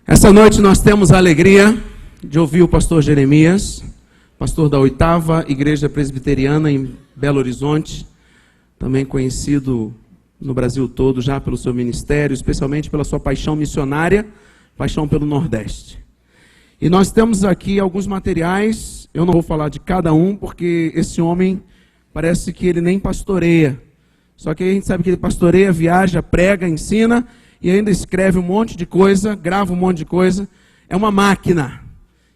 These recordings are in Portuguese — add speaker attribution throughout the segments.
Speaker 1: Essa noite nós temos a alegria de ouvir o pastor Jeremias, pastor da 8ª Igreja Presbiteriana em Belo Horizonte, também conhecido no Brasil todo já pelo seu ministério, especialmente pela sua paixão missionária, paixão pelo Nordeste. E nós temos aqui alguns materiais, eu não vou falar de cada um, porque esse homem parece que ele nem pastoreia. Só que a gente sabe que ele pastoreia, viaja, prega, ensina e ainda escreve um monte de coisa, grava um monte de coisa. É uma máquina.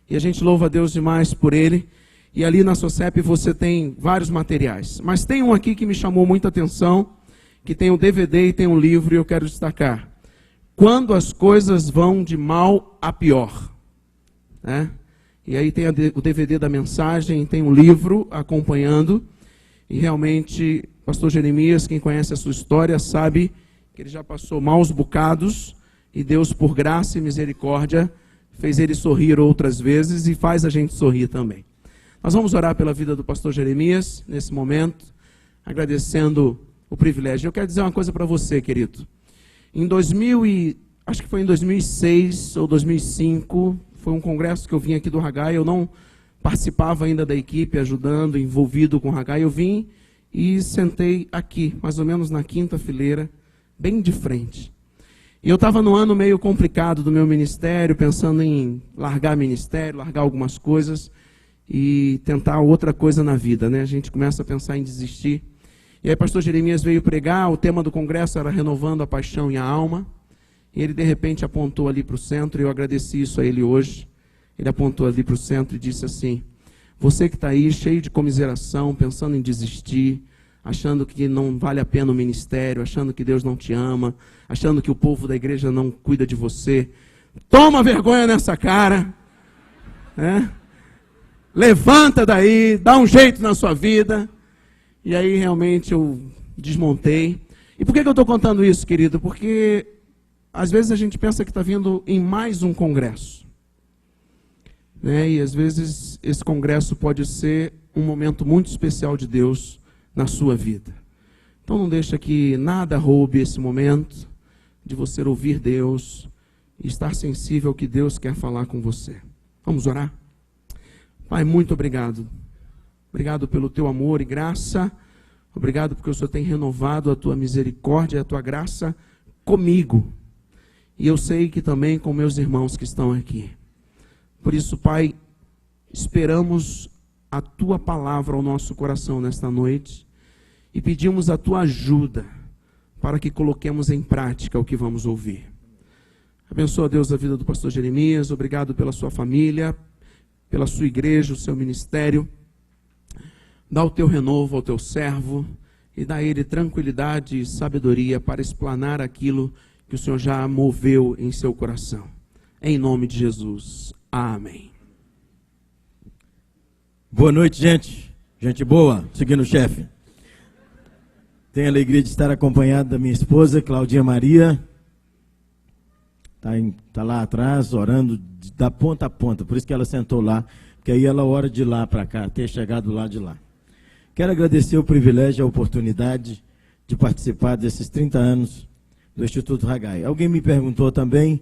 Speaker 1: E a gente louva a Deus demais por ele. E ali na SOCEP você tem vários materiais. Mas tem um aqui que me chamou muita atenção, que tem um DVD e tem um livro, e eu quero destacar. Quando as coisas vão de mal a pior. Né? E aí tem o DVD da mensagem, tem um livro acompanhando. E realmente, pastor Jeremias, quem conhece a sua história, sabe que ele já passou maus bocados, e Deus, por graça e misericórdia, fez ele sorrir outras vezes e faz a gente sorrir também. Nós vamos orar pela vida do pastor Jeremias, nesse momento, agradecendo o privilégio. Eu quero dizer uma coisa para você, querido. Acho que foi em 2006 ou 2005, foi um congresso que eu vim aqui do Haggai, eu não participava ainda da equipe, ajudando, envolvido com o Haggai, eu vim e sentei aqui, mais ou menos na 5ª fileira, bem de frente. E eu estava num ano meio complicado do meu ministério, pensando em largar ministério, largar algumas coisas e tentar outra coisa na vida, né? A gente começa a pensar em desistir. E aí pastor Jeremias veio pregar, o tema do congresso era renovando a paixão e a alma. E ele de repente apontou ali para o centro, e eu agradeci isso a ele hoje. Ele apontou ali para o centro e disse assim: você que está aí cheio de comiseração, pensando em desistir, achando que não vale a pena o ministério, achando que Deus não te ama, achando que o povo da igreja não cuida de você, toma vergonha nessa cara, né? Levanta daí, dá um jeito na sua vida. E aí realmente eu desmontei. E por que eu estou contando isso, querido? Porque às vezes a gente pensa que está vindo em mais um congresso, né? E às vezes esse congresso pode ser um momento muito especial de Deus na sua vida. Então não deixa que nada roube esse momento de você ouvir Deus e estar sensível ao que Deus quer falar com você. Vamos orar? Pai, muito obrigado. Obrigado pelo teu amor e graça. Obrigado porque o Senhor tem renovado a tua misericórdia e a tua graça comigo. E eu sei que também com meus irmãos que estão aqui. Por isso, Pai, esperamos a tua palavra ao nosso coração nesta noite e pedimos a tua ajuda para que coloquemos em prática o que vamos ouvir. Abençoa, Deus, a vida do pastor Jeremias. Obrigado pela sua família, pela sua igreja, o seu ministério. Dá o teu renovo ao teu servo e dá a ele tranquilidade e sabedoria para explanar aquilo que o Senhor já moveu em seu coração. Em nome de Jesus. Amém.
Speaker 2: Boa noite, gente. Gente boa, seguindo o chefe. Tenho a alegria de estar acompanhado da minha esposa, Claudinha Maria. Está lá atrás, orando da ponta a ponta. Por isso que ela sentou lá, porque aí ela ora de lá para cá, ter chegado lá de lá. Quero agradecer o privilégio, a oportunidade de participar desses 30 anos do Instituto Haggai. Alguém me perguntou também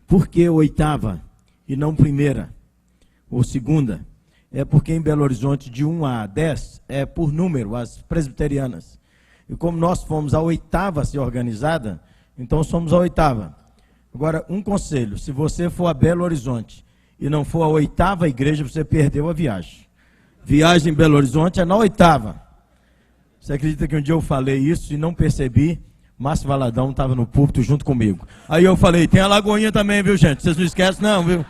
Speaker 2: por que 8ª e não 1ª ou 2ª. É porque em Belo Horizonte, de 1 a 10, é por número, as presbiterianas. E como nós fomos a 8ª a ser organizada, então somos a 8ª. Agora, um conselho: se você for a Belo Horizonte e não for a 8ª igreja, você perdeu a viagem. Viagem em Belo Horizonte é na 8ª. Você acredita que um dia eu falei isso e não percebi? Márcio Valadão estava no púlpito junto comigo. Aí eu falei: tem a Lagoinha também, viu, gente? Vocês não esquecem não, viu?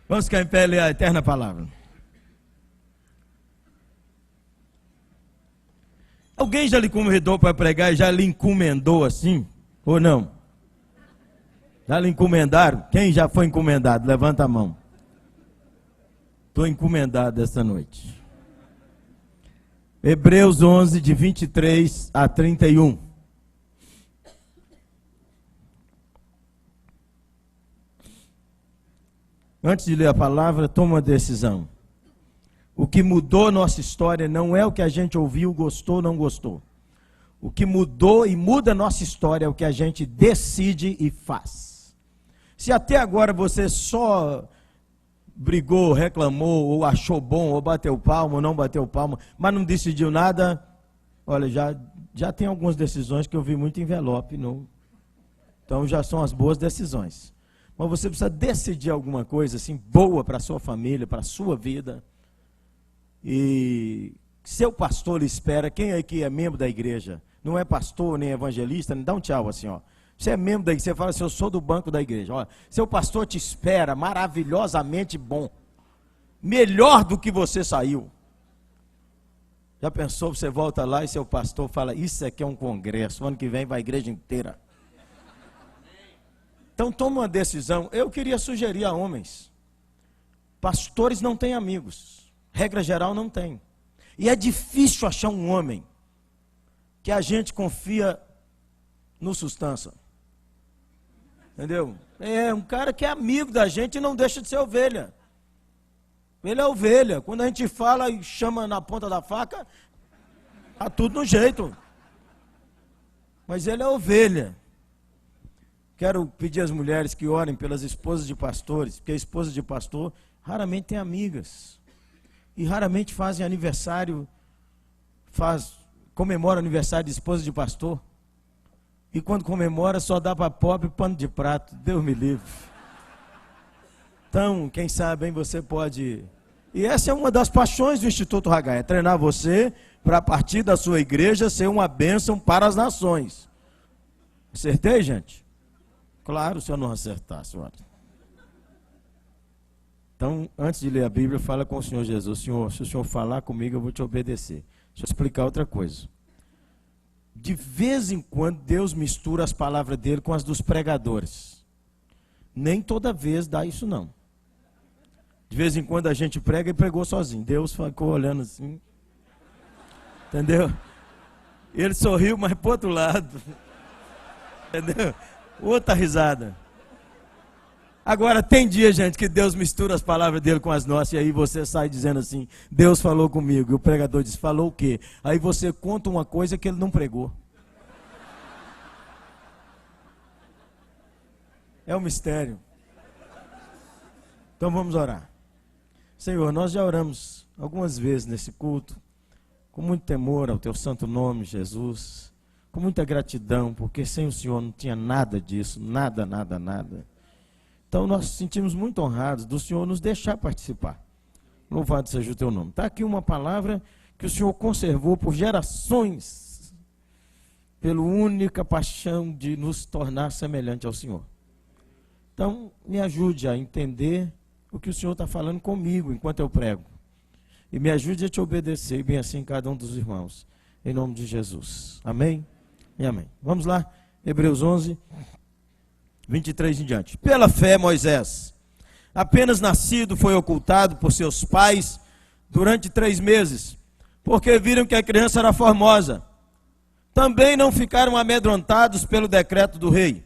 Speaker 2: Vamos ficar em pé e ler a eterna palavra. Alguém já lhe convidou para pregar e já lhe encomendou assim? Ou não? Já lhe encomendaram? Quem já foi encomendado? Levanta a mão. Estou encomendado essa noite. Hebreus 11, de 23 a 31. Antes de ler a palavra, toma uma decisão. O que mudou nossa história não é o que a gente ouviu, gostou ou não gostou. O que mudou e muda nossa história é o que a gente decide e faz. Se até agora você só brigou, reclamou, ou achou bom, ou bateu palma, ou não bateu palma, mas não decidiu nada, olha, já tem algumas decisões que eu vi muito envelope, não. Então já são as boas decisões. Mas você precisa decidir alguma coisa assim boa para a sua família, para a sua vida. E seu pastor lhe espera. Quem aqui é membro da igreja? Não é pastor nem evangelista, dá um tchau assim, ó. Você é membro da igreja, você fala assim, eu sou do banco da igreja. Olha, seu pastor te espera, maravilhosamente bom. Melhor do que você saiu. Já pensou, você volta lá e seu pastor fala, isso aqui é um congresso, ano que vem vai a igreja inteira. Então toma uma decisão. Eu queria sugerir a homens. Pastores não têm amigos. Regra geral não tem. E é difícil achar um homem que a gente confia no sustância. Entendeu? É um cara que é amigo da gente e não deixa de ser ovelha. Ele é ovelha. Quando a gente fala e chama na ponta da faca, tá tudo no jeito. Mas ele é ovelha. Quero pedir às mulheres que orem pelas esposas de pastores, porque a esposa de pastor raramente tem amigas. E raramente fazem aniversário, comemora aniversário de esposa de pastor. E quando comemora só dá para pobre pano de prato. Deus me livre. Então, quem sabe, hein, você pode... E essa é uma das paixões do Instituto Haggai, é treinar você para a partir da sua igreja ser uma bênção para as nações. Acertei, gente? Claro, se eu não acertar, senhora. Então, antes de ler a Bíblia, fala com o Senhor Jesus. Senhor, se o Senhor falar comigo, eu vou te obedecer. Deixa eu explicar outra coisa. De vez em quando, Deus mistura as palavras dele com as dos pregadores. Nem toda vez dá isso, não. De vez em quando a gente prega e pregou sozinho. Deus ficou olhando assim. Entendeu? Ele sorriu, mas para o outro lado. Entendeu? Outra risada. Agora, tem dia, gente, que Deus mistura as palavras dele com as nossas, e aí você sai dizendo assim, Deus falou comigo, e o pregador diz, falou o quê? Aí você conta uma coisa que ele não pregou. É um mistério. Então vamos orar. Senhor, nós já oramos algumas vezes nesse culto, com muito temor ao teu santo nome, Jesus, com muita gratidão, porque sem o Senhor não tinha nada disso, nada. Então nós nos sentimos muito honrados do Senhor nos deixar participar. Louvado seja o teu nome. Está aqui uma palavra que o Senhor conservou por gerações, pela única paixão de nos tornar semelhante ao Senhor. Então me ajude a entender o que o Senhor está falando comigo enquanto eu prego. E me ajude a te obedecer, e bem assim cada um dos irmãos. Em nome de Jesus. Amém e amém. Vamos lá, Hebreus 11... 23 em diante. Pela fé, Moisés, apenas nascido, foi ocultado por seus pais durante 3 meses, porque viram que a criança era formosa. Também não ficaram amedrontados pelo decreto do rei.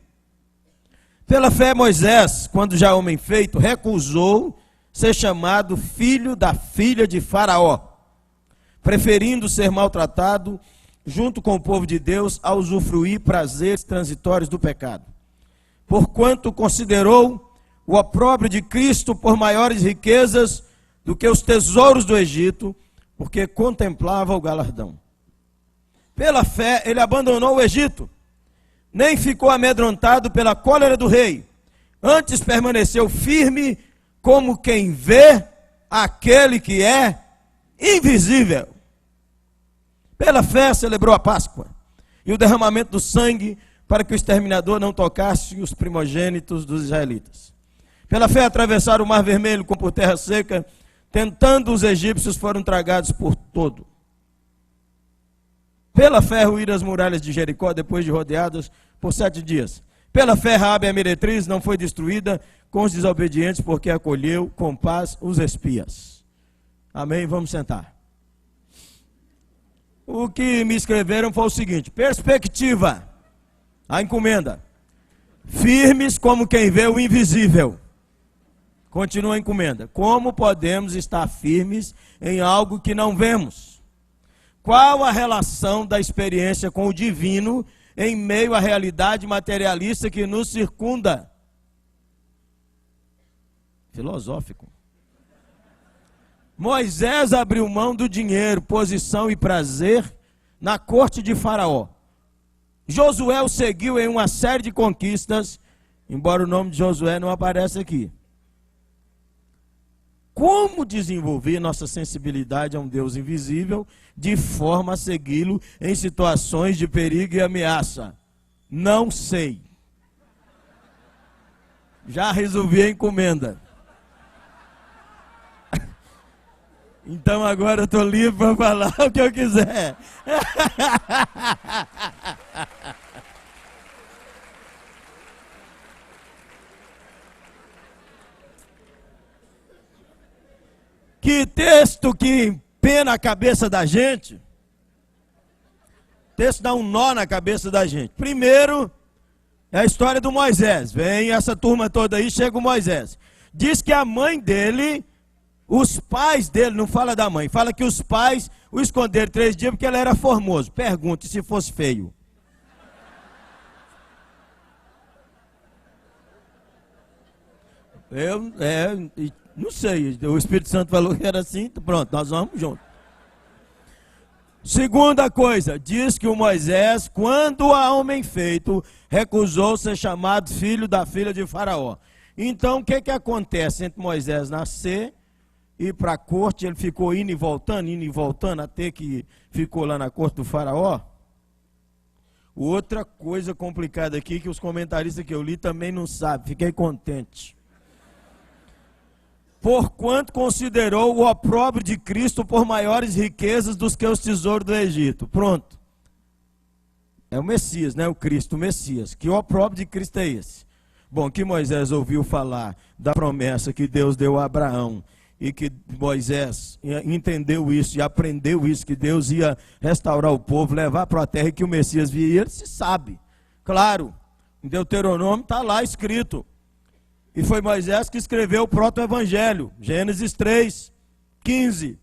Speaker 2: Pela fé, Moisés, quando já homem feito, recusou ser chamado filho da filha de Faraó, preferindo ser maltratado junto com o povo de Deus a usufruir prazeres transitórios do pecado. Porquanto considerou o opróbrio de Cristo por maiores riquezas do que os tesouros do Egito, porque contemplava o galardão. Pela fé, ele abandonou o Egito, nem ficou amedrontado pela cólera do rei, antes permaneceu firme como quem vê aquele que é invisível. Pela fé, celebrou a Páscoa e o derramamento do sangue, para que o exterminador não tocasse os primogênitos dos israelitas. Pela fé atravessaram o mar vermelho como por terra seca, tentando os egípcios, foram tragados por todo. Pela fé ruíram as muralhas de Jericó, depois de rodeadas por 7 dias. Pela fé Raabe a meretriz não foi destruída com os desobedientes, porque acolheu com paz os espias. Amém? Vamos sentar. O que me escreveram foi o seguinte: perspectiva. A encomenda. Firmes como quem vê o invisível. Continua a encomenda. Como podemos estar firmes em algo que não vemos? Qual a relação da experiência com o divino em meio à realidade materialista que nos circunda? Filosófico. Moisés abriu mão do dinheiro, posição e prazer na corte de Faraó. Josué o seguiu em uma série de conquistas, embora o nome de Josué não apareça aqui. Como desenvolver nossa sensibilidade a um Deus invisível de forma a segui-lo em situações de perigo e ameaça? Não sei. Já resolvi a encomenda. Então agora eu estou livre para falar o que eu quiser. Que texto que empena a cabeça da gente. Texto dá um nó na cabeça da gente. Primeiro, é a história do Moisés. Vem essa turma toda aí, chega o Moisés. Diz que a mãe dele, os pais dele, não fala da mãe, fala que os pais o esconderam 3 dias porque ele era formoso. Pergunte se fosse feio. Não sei, o Espírito Santo falou que era assim, pronto, nós vamos juntos. Segunda coisa, diz que o Moisés, quando a homem feito, recusou ser chamado filho da filha de Faraó. Então, o que acontece entre Moisés nascer e ir para a corte? Ele ficou indo e voltando, até que ficou lá na corte do Faraó. Outra coisa complicada aqui, que os comentaristas que eu li também não sabem, fiquei contente. Porquanto considerou o opróbrio de Cristo por maiores riquezas do que os tesouros do Egito. Pronto. É o Messias, né? O Cristo, o Messias. Que opróbrio de Cristo é esse? Bom, que Moisés ouviu falar da promessa que Deus deu a Abraão, e que Moisés entendeu isso e aprendeu isso, que Deus ia restaurar o povo, levar para a terra e que o Messias viria, ele se sabe. Claro, em Deuteronômio está lá escrito. E foi Moisés que escreveu o proto-evangelho, Gênesis 3, 15.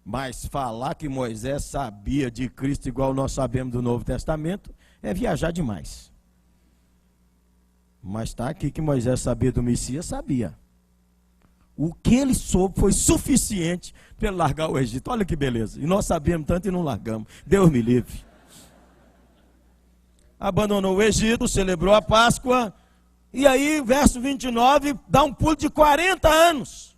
Speaker 2: Mas falar que Moisés sabia de Cristo igual nós sabemos do Novo Testamento, é viajar demais. Mas está aqui que Moisés sabia do Messias, sabia. O que ele soube foi suficiente para ele largar o Egito. Olha que beleza. E nós sabemos tanto e não largamos. Deus me livre. Abandonou o Egito, celebrou a Páscoa. E aí, verso 29, dá um pulo de 40 anos.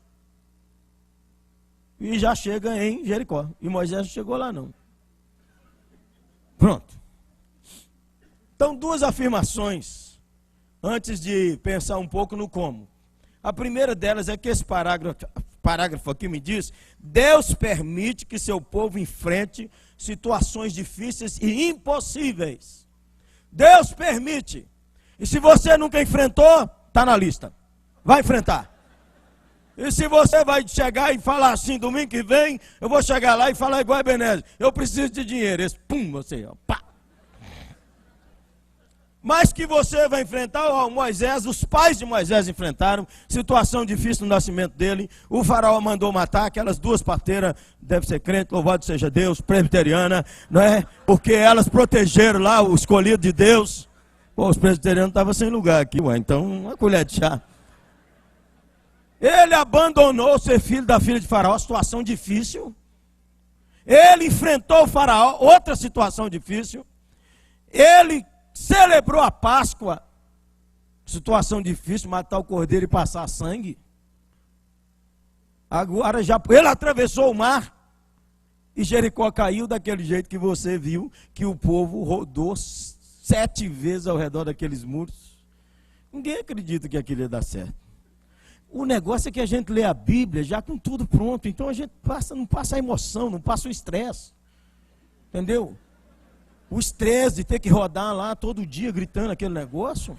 Speaker 2: E já chega em Jericó. E Moisés não chegou lá não. Pronto. Então, 2 afirmações, antes de pensar um pouco no como. A primeira delas é que esse parágrafo aqui me diz: Deus permite que seu povo enfrente situações difíceis e impossíveis. Deus permite. E se você nunca enfrentou, está na lista. Vai enfrentar. E se você vai chegar e falar assim, domingo que vem, eu vou chegar lá e falar igual a Ebenezer, eu preciso de dinheiro. Esse, pum, você, ó, pá. Mas que você vai enfrentar, ó, Moisés, os pais de Moisés enfrentaram situação difícil no nascimento dele. O faraó mandou matar aquelas 2 parteiras, deve ser crente, louvado seja Deus, presbiteriana, não é? Porque elas protegeram lá o escolhido de Deus. Pô, os presbiterianos estavam sem lugar aqui, ué, então uma colher de chá. Ele abandonou ser filho da filha de Faraó, situação difícil. Ele enfrentou o Faraó, outra situação difícil. Ele celebrou a Páscoa, situação difícil, matar o cordeiro e passar sangue. Agora já ele atravessou o mar e Jericó caiu daquele jeito que você viu, que o povo rodou 7 vezes ao redor daqueles muros. Ninguém acredita que aquilo ia dar certo. O negócio é que a gente lê a Bíblia já com tudo pronto, então a gente não passa a emoção, não passa o estresse. Entendeu? O estresse de ter que rodar lá todo dia gritando aquele negócio.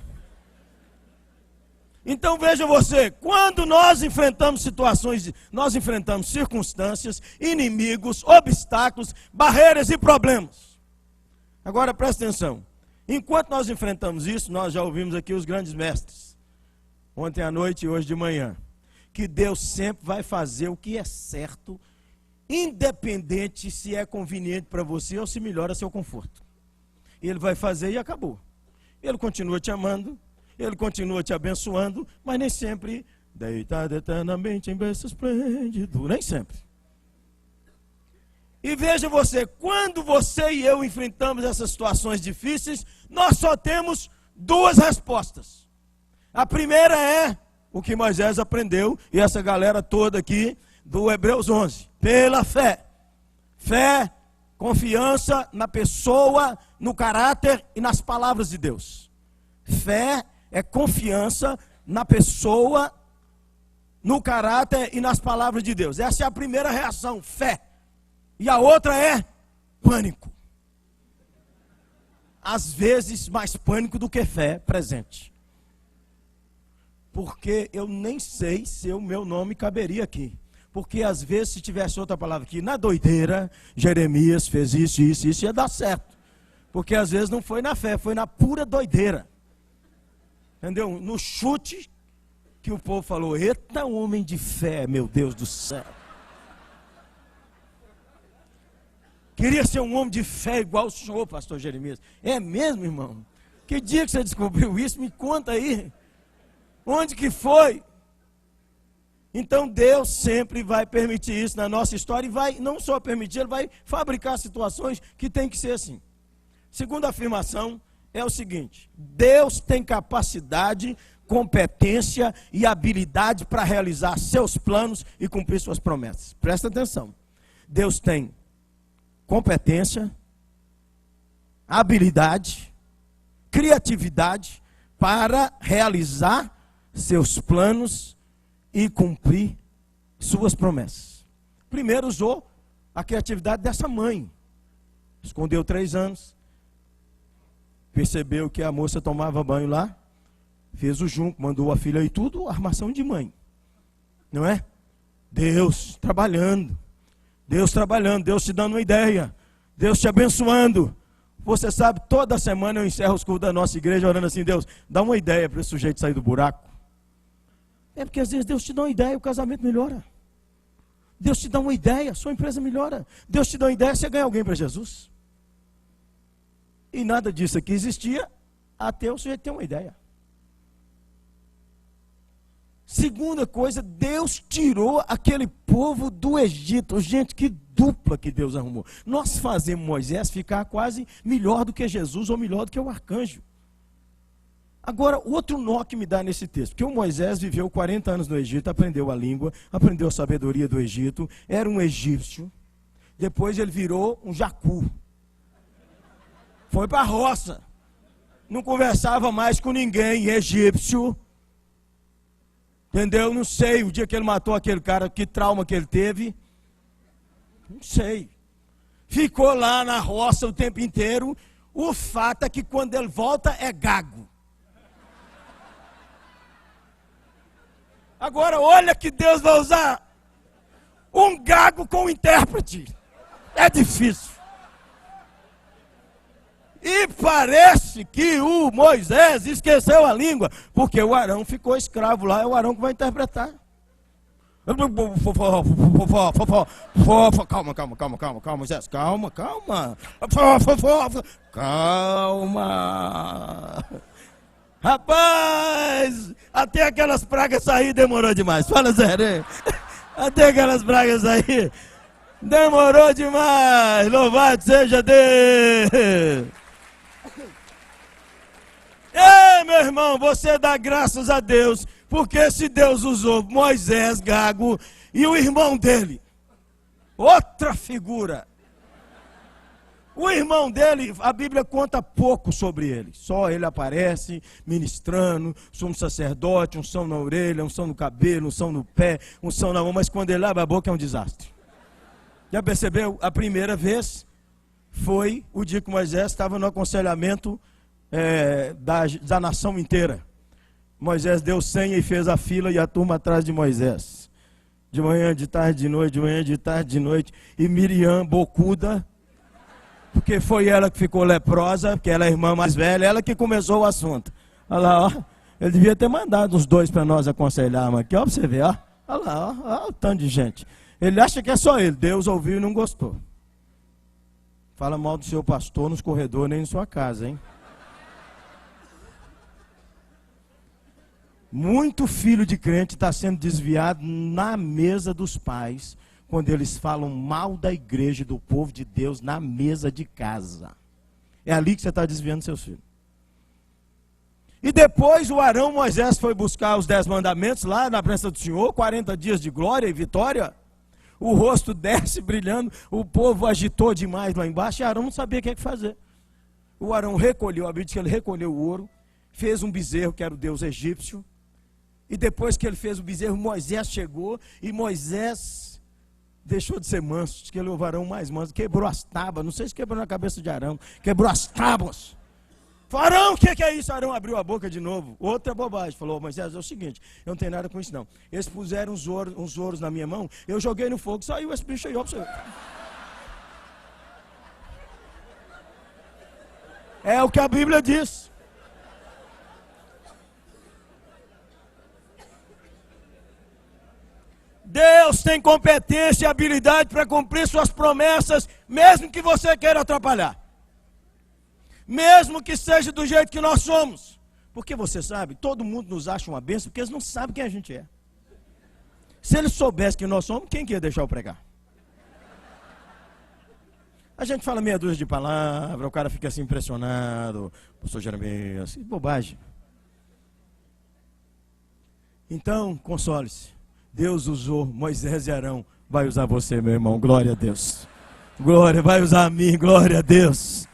Speaker 2: Então veja você, quando nós enfrentamos situações, nós enfrentamos circunstâncias, inimigos, obstáculos, barreiras e problemas. Agora presta atenção. Enquanto nós enfrentamos isso, nós já ouvimos aqui os grandes mestres, ontem à noite e hoje de manhã. que Deus sempre vai fazer o que é certo, independente se é conveniente para você ou se melhora seu conforto. Ele vai fazer e acabou. Ele continua te amando, Ele continua te abençoando, mas nem sempre deitado eternamente em berço esplêndido, nem sempre. E veja você, quando você e eu enfrentamos essas situações difíceis, nós só temos duas respostas. A primeira é o que Moisés aprendeu, e essa galera toda aqui do Hebreus 11, pela fé. Fé, confiança na pessoa, no caráter e nas palavras de Deus. Fé é confiança na pessoa, no caráter e nas palavras de Deus. Essa é a primeira reação, fé. E a outra é pânico. Às vezes mais pânico do que fé presente. Porque eu nem sei se o meu nome caberia aqui. Porque às vezes se tivesse outra palavra aqui, na doideira, Jeremias fez isso, isso ia dar certo. Porque às vezes não foi na fé, foi na pura doideira. Entendeu? No chute que o povo falou, eita homem de fé, meu Deus do céu. Queria ser um homem de fé igual o senhor, pastor Jeremias. É mesmo, irmão? Que dia que você descobriu isso? Me conta aí. Onde que foi? Então Deus sempre vai permitir isso na nossa história e vai não só permitir, Ele vai fabricar situações que tem que ser assim. Segunda afirmação é o seguinte: Deus tem capacidade, competência e habilidade para realizar seus planos e cumprir suas promessas. Presta atenção. Deus tem competência, habilidade, criatividade para realizar seus planos e cumprir suas promessas. Primeiro usou a criatividade dessa mãe. Escondeu 3 anos, percebeu que a moça tomava banho lá, fez o junco, mandou a filha e tudo, armação de mãe. Não é? Deus trabalhando, Deus te dando uma ideia, Deus te abençoando. Você sabe, toda semana eu encerro os cultos da nossa igreja orando assim: Deus, dá uma ideia para esse sujeito sair do buraco. É porque às vezes Deus te dá uma ideia, o casamento melhora. Deus te dá uma ideia, sua empresa melhora. Deus te dá uma ideia, você ganha alguém para Jesus. E nada disso aqui existia até o sujeito ter uma ideia. Segunda coisa, Deus tirou aquele povo do Egito. Gente, que dupla que Deus arrumou. Nós fazemos Moisés ficar quase melhor do que Jesus ou melhor do que o arcanjo. Agora, outro nó que me dá nesse texto, porque o Moisés viveu 40 anos no Egito, aprendeu a língua, aprendeu a sabedoria do Egito, era um egípcio, depois ele virou um jacu, foi para a roça, não conversava mais com ninguém, egípcio, entendeu? Não sei, o dia que ele matou aquele cara, que trauma que ele teve, não sei, ficou lá na roça o tempo inteiro. O fato é que quando ele volta é gago. Agora olha que Deus vai usar um gago com intérprete. É difícil. E parece que o Moisés esqueceu a língua, porque o Arão ficou escravo lá, é o Arão que vai interpretar. Calma, Moisés, calma. Rapaz, até aquelas pragas sair demorou demais. Fala sério, hein? Até aquelas pragas sair demorou demais. Louvado seja Deus. Ei, meu irmão, você dá graças a Deus, porque se Deus usou Moisés, gago, e o irmão dele, outra figura. O irmão dele, a Bíblia conta pouco sobre ele. Só ele aparece ministrando, sumo sacerdote, unção na orelha, unção no cabelo, unção no pé, unção na mão. Mas quando ele abre a boca é um desastre. Já percebeu? A primeira vez foi o dia que Moisés estava no aconselhamento da nação inteira. Moisés deu senha e fez a fila e a turma atrás de Moisés. De manhã, de tarde, de noite, de manhã, de tarde, de noite. E Miriam, bocuda, porque foi ela que ficou leprosa, porque ela é a irmã mais velha, ela que começou o assunto. Olha lá, ó, ele devia ter mandado os dois para nós aconselhar, mas aqui, ó, para você ver, ó, Olha lá, olha o tanto de gente. Ele acha que é só ele. Deus ouviu e não gostou. Fala mal do seu pastor nos corredores, nem em sua casa, hein? Muito filho de crente está sendo desviado na mesa dos pais, quando eles falam mal da igreja e do povo de Deus na mesa de casa. É ali que você está desviando seus filhos. E depois o Arão Moisés foi buscar os 10 mandamentos lá na presença do Senhor, 40 dias de glória e vitória. O rosto desce brilhando, o povo agitou demais lá embaixo e Arão não sabia o que fazer. O Arão recolheu, a Bíblia diz que ele recolheu o ouro, fez um bezerro que era o deus egípcio. E depois que ele fez o bezerro, Moisés chegou e Moisés deixou de ser manso, diz que ele é o varão mais manso, quebrou as tábuas, não sei se quebrou na cabeça de Arão, quebrou as tábuas. Arão, o que é isso? Arão abriu a boca de novo, outra bobagem, falou, Moisés, é o seguinte, eu não tenho nada com isso não, eles puseram uns ouros na minha mão, eu joguei no fogo, saiu esse bicho aí, ó pra você. É o que a Bíblia diz. Deus tem competência e habilidade para cumprir suas promessas, mesmo que você queira atrapalhar. Mesmo que seja do jeito que nós somos. Porque você sabe, todo mundo nos acha uma bênção, porque eles não sabem quem a gente é. Se eles soubessem quem nós somos, quem que ia deixar eu pregar? A gente fala meia dúzia de palavras, o cara fica assim impressionado. Pastor Jeremias, bobagem. Então, console-se. Deus usou Moisés e Arão, vai usar você, meu irmão, glória a Deus. Glória, vai usar a mim, glória a Deus.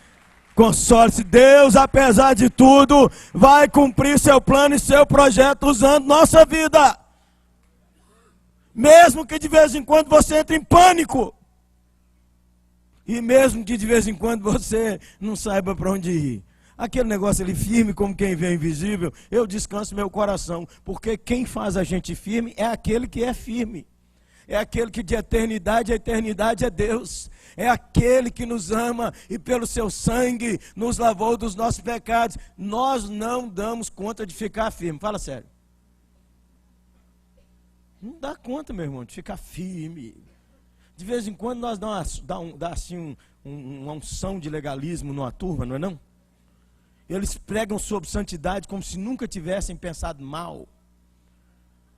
Speaker 2: Console-se, Deus, apesar de tudo, vai cumprir seu plano e seu projeto usando nossa vida. Mesmo que de vez em quando você entre em pânico. E mesmo que de vez em quando você não saiba para onde ir. Aquele negócio ali firme como quem vê invisível, eu descanso meu coração, porque quem faz a gente firme é aquele que é firme. É aquele que de eternidade a eternidade é Deus. É aquele que nos ama e pelo seu sangue nos lavou dos nossos pecados. Nós não damos conta de ficar firme. Fala sério. Não dá conta, meu irmão, de ficar firme. De vez em quando nós dá assim uma unção de legalismo numa turma, não é não? Eles pregam sobre santidade como se nunca tivessem pensado mal.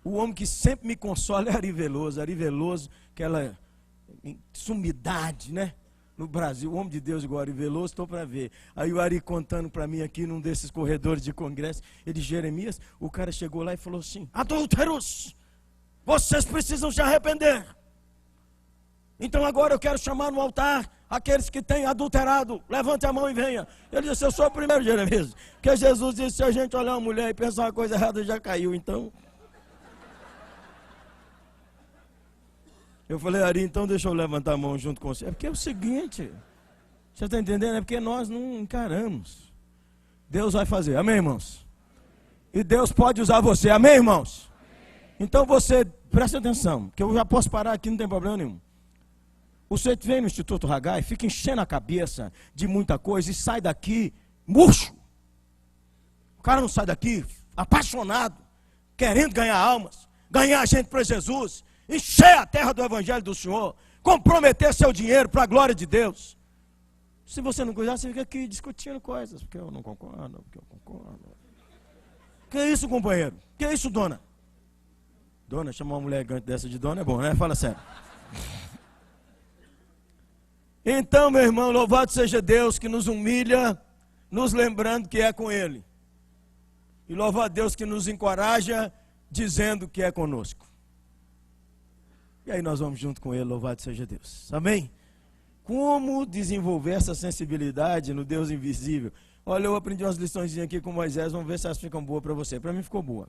Speaker 2: O homem que sempre me consola é Ari Veloso. Ari Veloso, aquela sumidade, né? No Brasil, o homem de Deus igual Ari Veloso, estou para ver. Aí o Ari contando para mim aqui num desses corredores de congresso, ele, Jeremias, o cara chegou lá e falou assim, adúlteros, vocês precisam se arrepender. Então agora eu quero chamar no altar aqueles que têm adulterado, levante a mão e venha. Ele disse, eu sou o primeiro, Jeremias. Porque Jesus disse, se a gente olhar uma mulher e pensar uma coisa errada, já caiu, então. Eu falei, Ari, então deixa eu levantar a mão junto com você. É porque é o seguinte, você está entendendo? É porque nós não encaramos. Deus vai fazer, amém, irmãos? E Deus pode usar você, amém, irmãos? Então você, preste atenção, que eu já posso parar aqui, não tem problema nenhum. Você vem no Instituto Haggai, fica enchendo a cabeça de muita coisa e sai daqui murcho. O cara não sai daqui apaixonado, querendo ganhar almas, ganhar gente para Jesus, encher a terra do Evangelho do Senhor, comprometer seu dinheiro para a glória de Deus. Se você não cuidar, você fica aqui discutindo coisas, porque eu não concordo, porque eu concordo. Que é isso, companheiro? Que é isso, dona? Dona, chamar uma mulher elegante dessa de dona é bom, né? Fala sério. Então, meu irmão, louvado seja Deus que nos humilha, nos lembrando que é com Ele. E louvado a Deus que nos encoraja, dizendo que é conosco. E aí nós vamos junto com Ele, louvado seja Deus. Amém? Como desenvolver essa sensibilidade no Deus invisível? Olha, eu aprendi umas lições aqui com Moisés, vamos ver se elas ficam boas para você. Para mim ficou boa.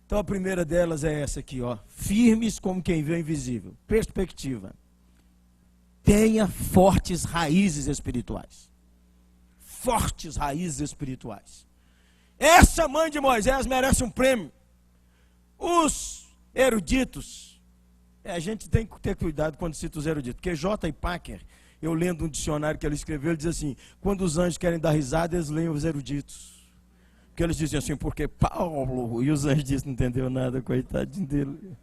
Speaker 2: Então a primeira delas é essa aqui, ó. Firmes como quem vê o invisível. Perspectiva. Tenha fortes raízes espirituais. Fortes raízes espirituais. Essa mãe de Moisés merece um prêmio. Os eruditos, a gente tem que ter cuidado quando cita os eruditos, porque J. Packer, eu lendo um dicionário que ele escreveu, ele diz assim, quando os anjos querem dar risada, eles leem os eruditos. Porque eles diziam assim, porque Paulo, e os anjos disseram, não entendeu nada, coitadinho dele.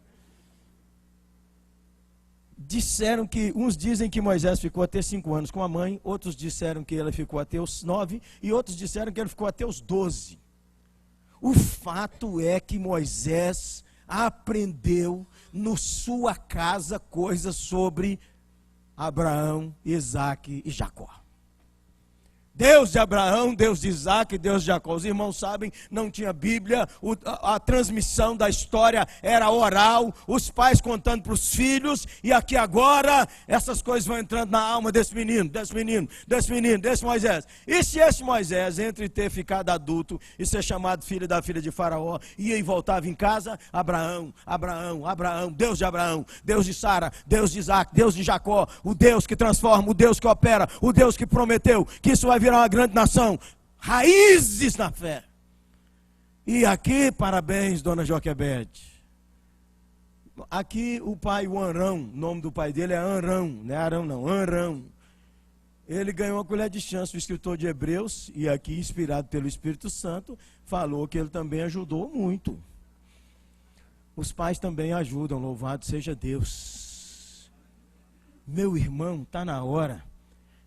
Speaker 2: Disseram que, uns dizem que Moisés ficou até 5 anos com a mãe, outros disseram que ele ficou até os 9, e outros disseram que ele ficou até os 12. O fato é que Moisés aprendeu na sua casa coisas sobre Abraão, Isaque e Jacó. Deus de Abraão, Deus de Isaque, Deus de Jacó. Os irmãos sabem, não tinha Bíblia, a transmissão da história era oral, os pais contando para os filhos, e aqui agora, essas coisas vão entrando na alma desse menino, desse Moisés. E se esse Moisés, entre ter ficado adulto e ser chamado filho da filha de Faraó, ia e voltava em casa, Abraão, Deus de Abraão, Deus de Sara, Deus de Isaque, Deus de Jacó, o Deus que transforma, o Deus que opera, o Deus que prometeu que isso vai virar uma grande nação, raízes na fé. E aqui, parabéns, dona Joquebede. Aqui o pai, o Arão, o nome do pai dele é Arão, não é Arão não, Arão. Ele ganhou uma colher de chance, o escritor de Hebreus, e aqui inspirado pelo Espírito Santo, falou que ele também ajudou muito. Os pais também ajudam, louvado seja Deus. Meu irmão, está na hora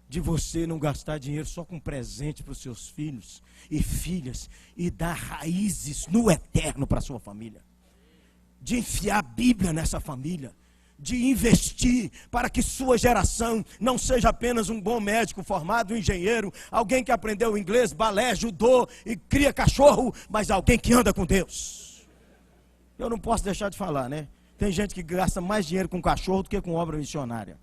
Speaker 2: de você não gastar dinheiro só com presente para os seus filhos e filhas, e dar raízes no eterno para a sua família, de enfiar a Bíblia nessa família, de investir para que sua geração não seja apenas um bom médico formado, um engenheiro, alguém que aprendeu inglês, balé, judô e cria cachorro, mas alguém que anda com Deus. Eu não posso deixar de falar, né? Tem gente que gasta mais dinheiro com cachorro do que com obra missionária.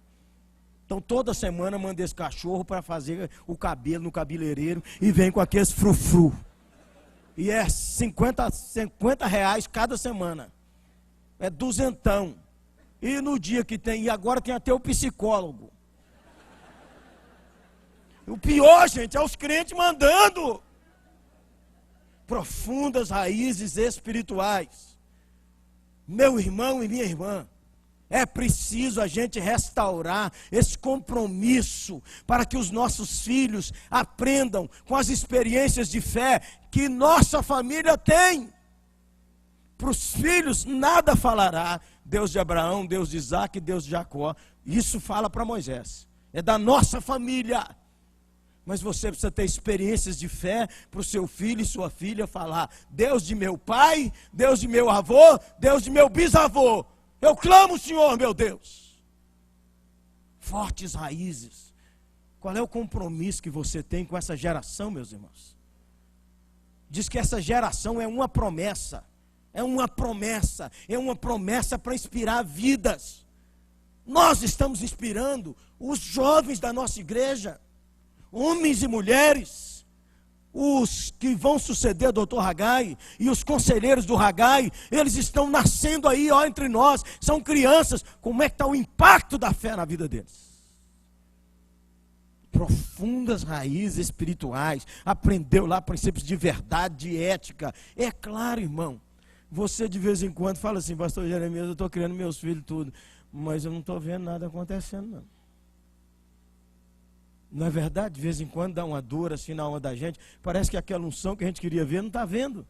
Speaker 2: Então toda semana manda esse cachorro para fazer o cabelo no cabeleireiro e vem com aqueles frufru. E é 50 reais cada semana. É 200. E no dia que tem, e agora tem até o psicólogo. O pior, gente, é os crentes mandando. Profundas raízes espirituais. Meu irmão e minha irmã, é preciso a gente restaurar esse compromisso para que os nossos filhos aprendam com as experiências de fé que nossa família tem. Para os filhos nada falará Deus de Abraão, Deus de Isaque, Deus de Jacó. Isso fala para Moisés. É da nossa família. Mas você precisa ter experiências de fé para o seu filho e sua filha falar: Deus de meu pai, Deus de meu avô, Deus de meu bisavô. Eu clamo, Senhor, meu Deus. Fortes raízes. Qual é o compromisso que você tem com essa geração, meus irmãos? Diz que essa geração é uma promessa. É uma promessa para inspirar vidas. Nós estamos inspirando os jovens da nossa igreja, homens e mulheres, os que vão suceder o Dr. Haggai e os conselheiros do Haggai, eles estão nascendo aí, ó, entre nós, são crianças. Como é que está o impacto da fé na vida deles? Profundas raízes espirituais, aprendeu lá princípios de verdade, de ética. É claro, irmão, você de vez em quando fala assim: pastor Jeremias, eu estou criando meus filhos tudo, mas eu não estou vendo nada acontecendo não. Não é verdade? De vez em quando dá uma dor assim na alma da gente. Parece que aquela unção que a gente queria ver não está vendo.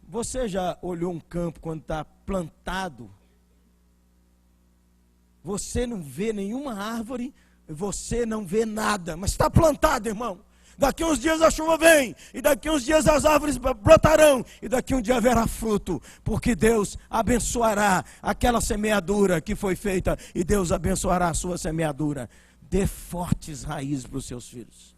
Speaker 2: Você já olhou um campo quando está plantado? Você não vê nenhuma árvore, você não vê nada, mas está plantado, irmão. Daqui uns dias a chuva vem, e daqui uns dias as árvores brotarão, e daqui um dia haverá fruto, porque Deus abençoará aquela semeadura que foi feita, e Deus abençoará a sua semeadura. Dê fortes raízes para os seus filhos.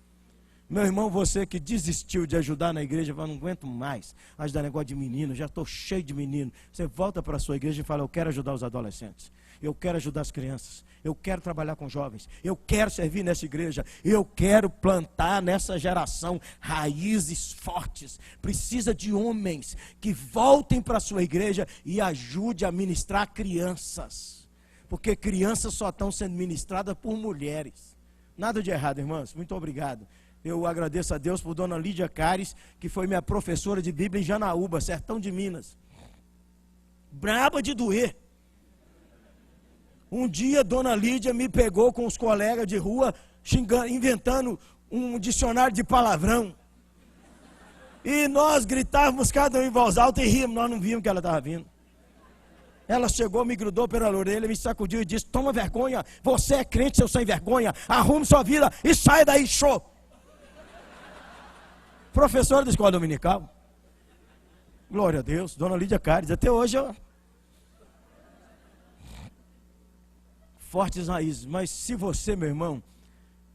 Speaker 2: Meu irmão, você que desistiu de ajudar na igreja, fala: não aguento mais ajudar negócio de menino, já estou cheio de menino. Você volta para a sua igreja e fala: eu quero ajudar os adolescentes, eu quero ajudar as crianças, eu quero trabalhar com jovens, eu quero servir nessa igreja, eu quero plantar nessa geração raízes fortes. Precisa de homens que voltem para a sua igreja e ajude a ministrar crianças. Porque crianças só estão sendo ministradas por mulheres. Nada de errado, irmãos. Muito obrigado. Eu agradeço a Deus por dona Lídia Cares, que foi minha professora de Bíblia em Janaúba, sertão de Minas. Braba de doer. Um dia dona Lídia me pegou com os colegas de rua, xingando, inventando um dicionário de palavrão. E nós gritávamos cada um em voz alta e ríamos, nós não víamos que ela estava vindo. Ela chegou, me grudou pela orelha, me sacudiu e disse: toma vergonha, você é crente, seu sem vergonha, arrume sua vida e sai daí, show. Professora da escola dominical. Glória a Deus, dona Lídia Cares, até hoje eu... Fortes raízes. Mas se você, meu irmão,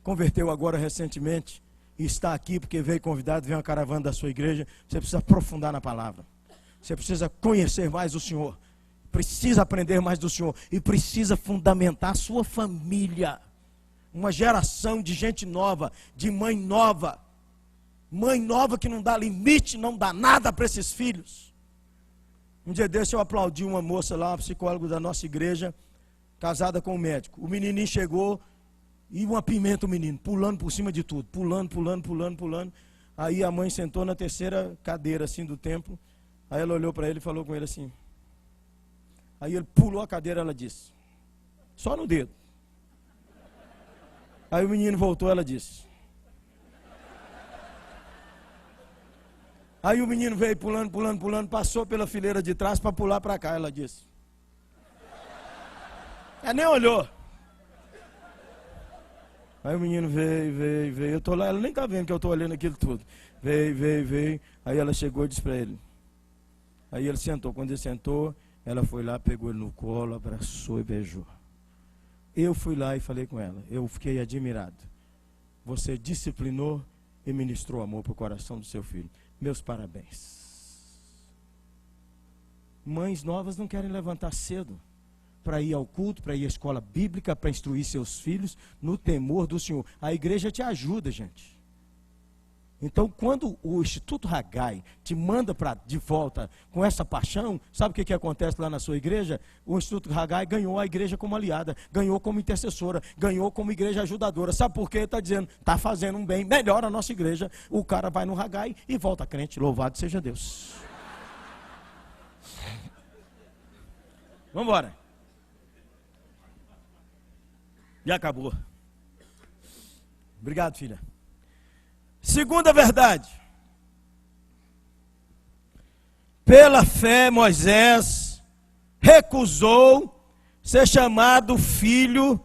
Speaker 2: converteu agora recentemente e está aqui porque veio convidado, veio uma caravana da sua igreja, você precisa aprofundar na palavra. Você precisa conhecer mais o Senhor. Precisa aprender mais do Senhor. E precisa fundamentar a sua família. Uma geração de gente nova, de mãe nova. Mãe nova que não dá limite, não dá nada para esses filhos. Um dia desse eu aplaudi uma moça lá, uma psicóloga da nossa igreja, casada com um médico. O menininho chegou e uma pimenta o menino, pulando por cima de tudo, pulando. Aí a mãe sentou na terceira cadeira assim do templo. Aí ela olhou para ele e falou com ele assim. Aí ele pulou a cadeira, ela disse: só no dedo. Aí o menino voltou, ela disse. Aí o menino veio pulando, passou pela fileira de trás para pular para cá, ela disse. Ela nem olhou. Aí o menino veio, eu tô lá, ela nem tá vendo que eu tô olhando aquilo tudo. Veio, aí ela chegou e disse para ele. Aí ele sentou, quando ele sentou, ela foi lá, pegou ele no colo, abraçou e beijou. Eu fui lá e falei com ela, eu fiquei admirado. Você disciplinou e ministrou amor para o coração do seu filho. Meus parabéns. Mães novas não querem levantar cedo para ir ao culto, para ir à escola bíblica, para instruir seus filhos no temor do Senhor. A igreja te ajuda, gente. Então, quando o Instituto Haggai te manda de volta com essa paixão, sabe o que acontece lá na sua igreja? O Instituto Haggai ganhou a igreja como aliada, ganhou como intercessora, ganhou como igreja ajudadora. Sabe por quê? Está dizendo, está fazendo um bem, melhora a nossa igreja. O cara vai no Haggai e volta crente. Louvado seja Deus. Vamos embora. Já acabou. Obrigado, filha. Segunda verdade. Pela fé, Moisés recusou ser chamado filho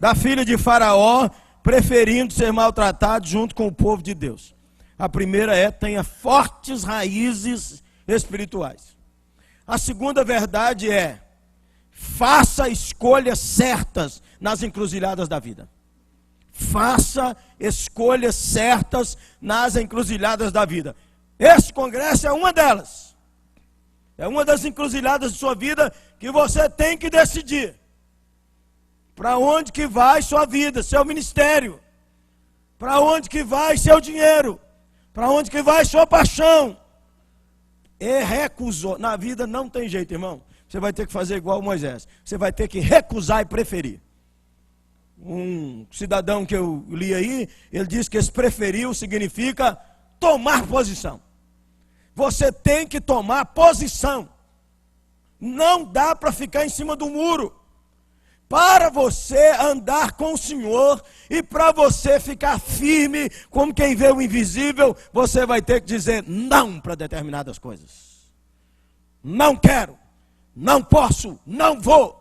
Speaker 2: da filha de Faraó, preferindo ser maltratado junto com o povo de Deus. A primeira é: tenha fortes raízes espirituais. A segunda verdade é: faça escolhas certas nas encruzilhadas da vida. Faça escolhas certas nas encruzilhadas da vida. Esse congresso é uma delas. É uma das encruzilhadas de sua vida que você tem que decidir. Para onde que vai sua vida, seu ministério? Para onde que vai seu dinheiro? Para onde que vai sua paixão? E recusou. Na vida não tem jeito, irmão. Você vai ter que fazer igual Moisés. Você vai ter que recusar e preferir. Um cidadão que eu li aí, ele diz que esse preferiu significa tomar posição. Você tem que tomar posição. Não dá para ficar em cima do muro. Para você andar com o Senhor e para você ficar firme como quem vê o invisível, você vai ter que dizer não para determinadas coisas. Não quero, não posso, não vou.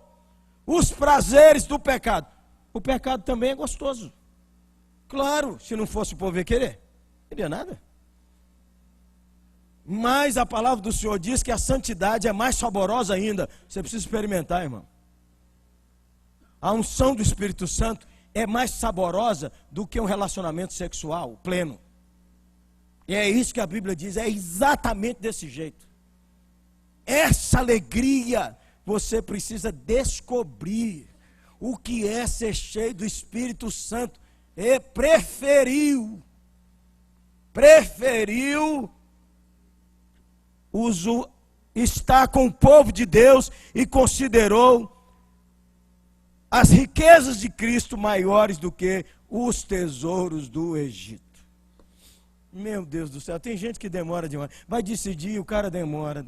Speaker 2: Os prazeres do pecado. O pecado também é gostoso. Claro, se não fosse o povo ia querer. Não queria nada. Mas a palavra do Senhor diz que a santidade é mais saborosa ainda. Você precisa experimentar, irmão. A unção do Espírito Santo é mais saborosa do que um relacionamento sexual pleno. E é isso que a Bíblia diz, é exatamente desse jeito. Essa alegria você precisa descobrir. O que é ser cheio do Espírito Santo? E preferiu estar com o povo de Deus e considerou as riquezas de Cristo maiores do que os tesouros do Egito. Meu Deus do céu, tem gente que demora demais. Vai decidir, o cara demora.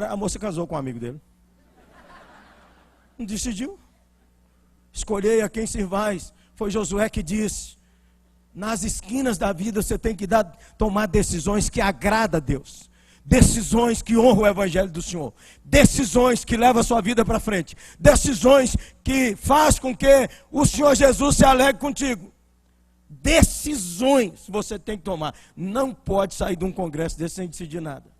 Speaker 2: A moça casou com um amigo dele. Não decidiu. Escolhei a quem servais. Foi Josué que disse: nas esquinas da vida você tem que tomar decisões que agradam a Deus, decisões que honram o evangelho do Senhor, decisões que levam a sua vida para frente, decisões que faz com que o Senhor Jesus se alegre contigo. Decisões você tem que tomar. Não pode sair de um congresso desse sem decidir nada.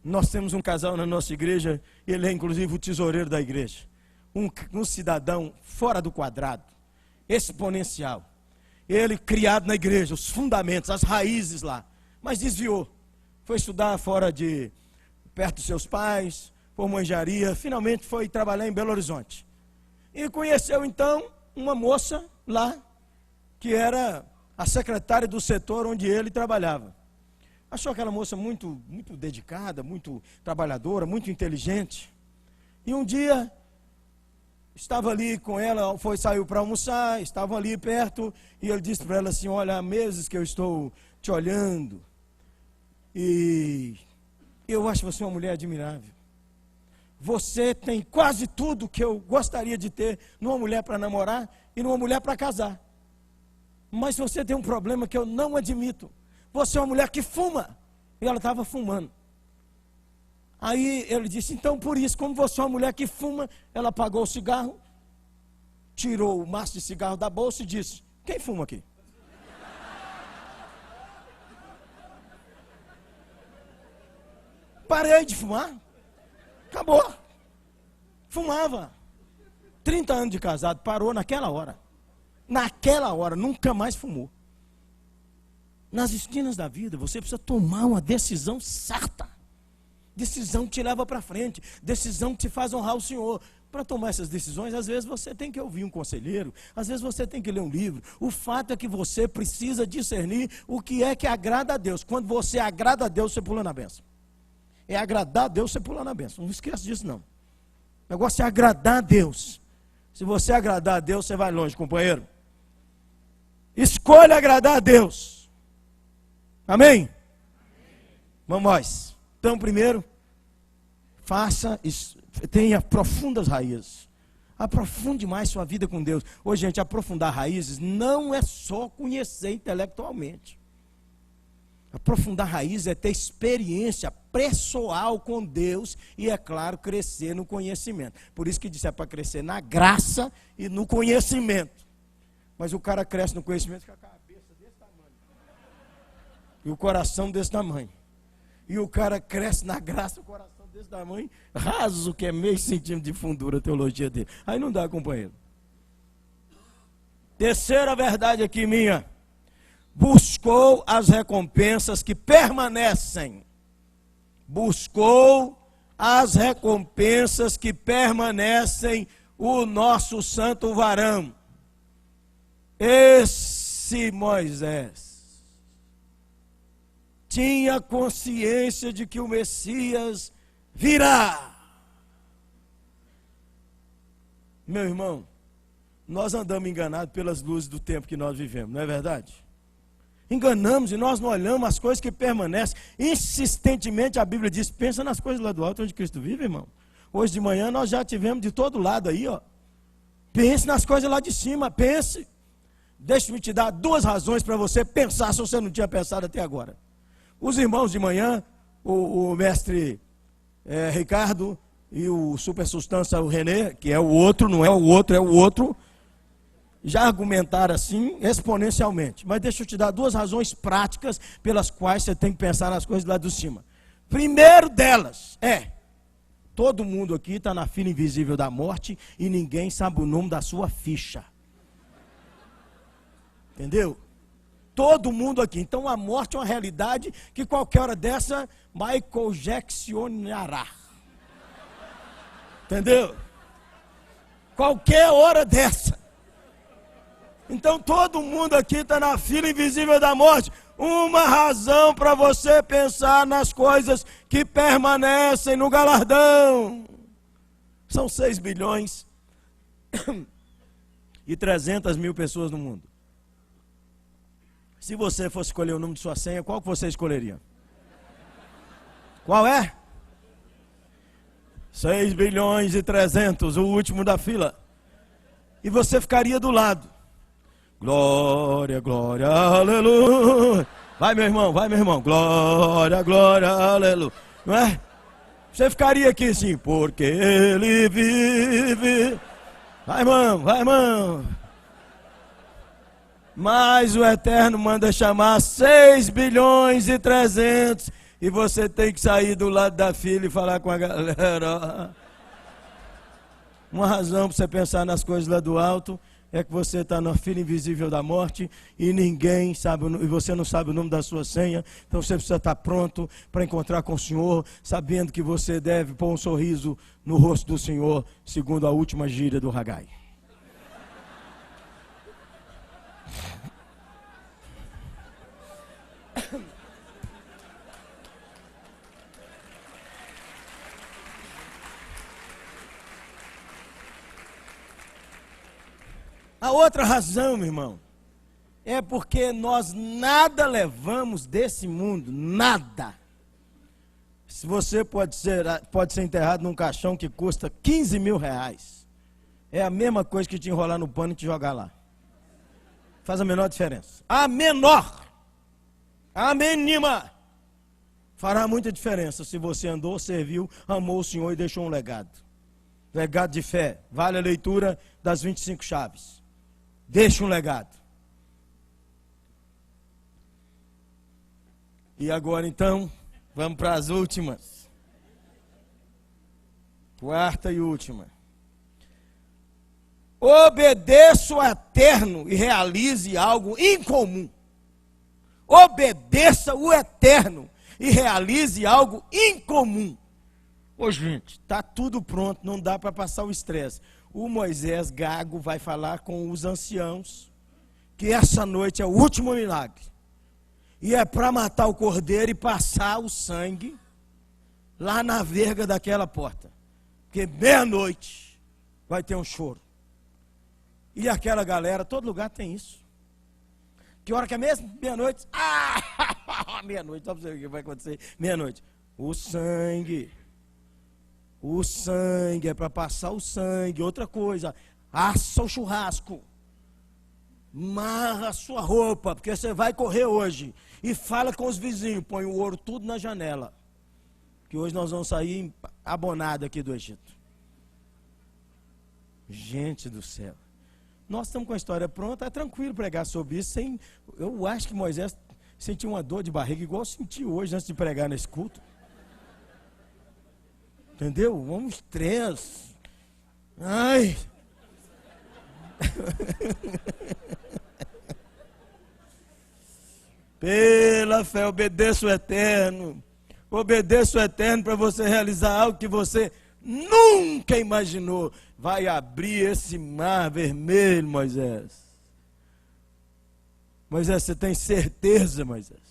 Speaker 2: Nós temos um casal na nossa igreja, ele é inclusive o tesoureiro da igreja, um cidadão fora do quadrado, exponencial. Ele criado na igreja, os fundamentos, as raízes lá, mas desviou, foi estudar perto dos seus pais, formou engenharia, finalmente foi trabalhar em Belo Horizonte, e conheceu então uma moça lá, que era a secretária do setor onde ele trabalhava. Achou aquela moça muito dedicada, muito trabalhadora, muito inteligente, e um dia estava ali com ela, saiu para almoçar, estavam ali perto, e ele disse para ela assim: olha, há meses que eu estou te olhando, e eu acho você uma mulher admirável. Você tem quase tudo que eu gostaria de ter numa mulher para namorar e numa mulher para casar. Mas você tem um problema que eu não admito. Você é uma mulher que fuma. E ela estava fumando. Aí ele disse: então por isso, como você é uma mulher que fuma, ela apagou o cigarro, tirou o maço de cigarro da bolsa e disse: quem fuma aqui? Parei de fumar. Acabou. Fumava. 30 anos de casado, parou naquela hora. Naquela hora, nunca mais fumou. Nas esquinas da vida, você precisa tomar uma decisão certa. Decisão que te leva para frente, decisão que te faz honrar o Senhor. Para tomar essas decisões, às vezes você tem que ouvir um conselheiro, às vezes você tem que ler um livro. O fato é que você precisa discernir o que é que agrada a Deus. Quando você agrada a Deus, você pula na bênção. É agradar a Deus, você pula na bênção. Não esqueça disso, não. O negócio é agradar a Deus. Se você agradar a Deus, você vai longe, companheiro. Escolha agradar a Deus. Amém? Vamos nós. Então, primeiro, tenha profundas raízes. Aprofunde mais sua vida com Deus. Hoje, gente, aprofundar raízes não é só conhecer intelectualmente. Aprofundar raízes é ter experiência pessoal com Deus e, é claro, crescer no conhecimento. Por isso que disse, é para crescer na graça e no conhecimento. Mas o cara cresce no conhecimento com a cabeça desse tamanho. E o coração desse tamanho. E o cara cresce na graça, o coração desse tamanho, raso, que é meio centímetro de fundura a teologia dele. Aí não dá, companheiro. Terceira verdade aqui minha. Buscou as recompensas que permanecem. Buscou as recompensas que permanecem o nosso santo varão. Esse Moisés tinha consciência de que o Messias virá. Meu irmão, nós andamos enganados pelas luzes do tempo que nós vivemos, não é verdade? Enganamos e nós não olhamos as coisas que permanecem. Insistentemente a Bíblia diz: pensa nas coisas lá do alto onde Cristo vive, irmão. Hoje de manhã nós já tivemos de todo lado aí, ó. Pense nas coisas lá de cima, pense. Deixa-me te dar duas razões para você pensar, se você não tinha pensado até agora. Os irmãos de manhã, o mestre Ricardo e o super substância, o René, que é o outro, não é o outro, é o outro, já argumentaram assim exponencialmente. Mas deixa eu te dar duas razões práticas pelas quais você tem que pensar nas coisas lá de cima. Primeiro delas todo mundo aqui está na fila invisível da morte e ninguém sabe o nome da sua ficha. Entendeu? Todo mundo aqui. Então a morte é uma realidade que qualquer hora dessa Michael Jacksonará. Entendeu? Qualquer hora dessa. Então todo mundo aqui está na fila invisível da morte. Uma razão para você pensar nas coisas que permanecem no galardão. São 6 bilhões e 300 mil pessoas no mundo. Se você fosse escolher o nome de sua senha, qual que você escolheria? Qual é? 6 bilhões e 300, o último da fila. E você ficaria do lado. Glória, glória, aleluia. Vai, meu irmão, glória, glória, aleluia. Não é? Você ficaria aqui assim, porque ele vive. Vai, irmão. Mas o Eterno manda chamar 6 bilhões e 300. E você tem que sair do lado da fila e falar com a galera. Uma razão para você pensar nas coisas lá do alto é que você está na fila invisível da morte e ninguém sabe, e você não sabe o nome da sua senha. Então você precisa estar pronto para encontrar com o Senhor, sabendo que você deve pôr um sorriso no rosto do Senhor, segundo a última gíria do Haggai. A outra razão, meu irmão, é porque nós nada levamos desse mundo, nada. Se você pode ser enterrado num caixão que custa 15 mil reais, é a mesma coisa que te enrolar no pano e te jogar lá. Faz a menor diferença. A menor, a mínima, fará muita diferença se você andou, serviu, amou o Senhor e deixou um legado. Legado de fé, vale a leitura das 25 chaves. Deixa um legado. E agora então, vamos para as últimas. Quarta e última. Obedeça o Eterno e realize algo incomum. Obedeça o Eterno e realize algo incomum. Ô gente, está tudo pronto, não dá para passar o estresse. O Moisés gago vai falar com os anciãos que essa noite é o último milagre. E é para matar o cordeiro e passar o sangue lá na verga daquela porta. Porque meia-noite vai ter um choro. E aquela galera, todo lugar tem isso. Que hora que é mesmo? Meia-noite? Meia-noite, só para você ver o que vai acontecer. Meia-noite. O sangue é para passar o sangue. Outra coisa, assa o churrasco. Marra a sua roupa, porque você vai correr hoje. E fala com os vizinhos, põe o ouro tudo na janela. Que hoje nós vamos sair abonado aqui do Egito. Gente do céu. Nós estamos com a história pronta, é tranquilo pregar sobre isso. Eu acho que Moisés sentiu uma dor de barriga, igual eu senti hoje antes de pregar nesse culto. Entendeu? Um estresse. Ai. Pela fé, obedeça o Eterno. Obedeça o Eterno para você realizar algo que você nunca imaginou. Vai abrir esse mar vermelho, Moisés. Moisés, você tem certeza, Moisés?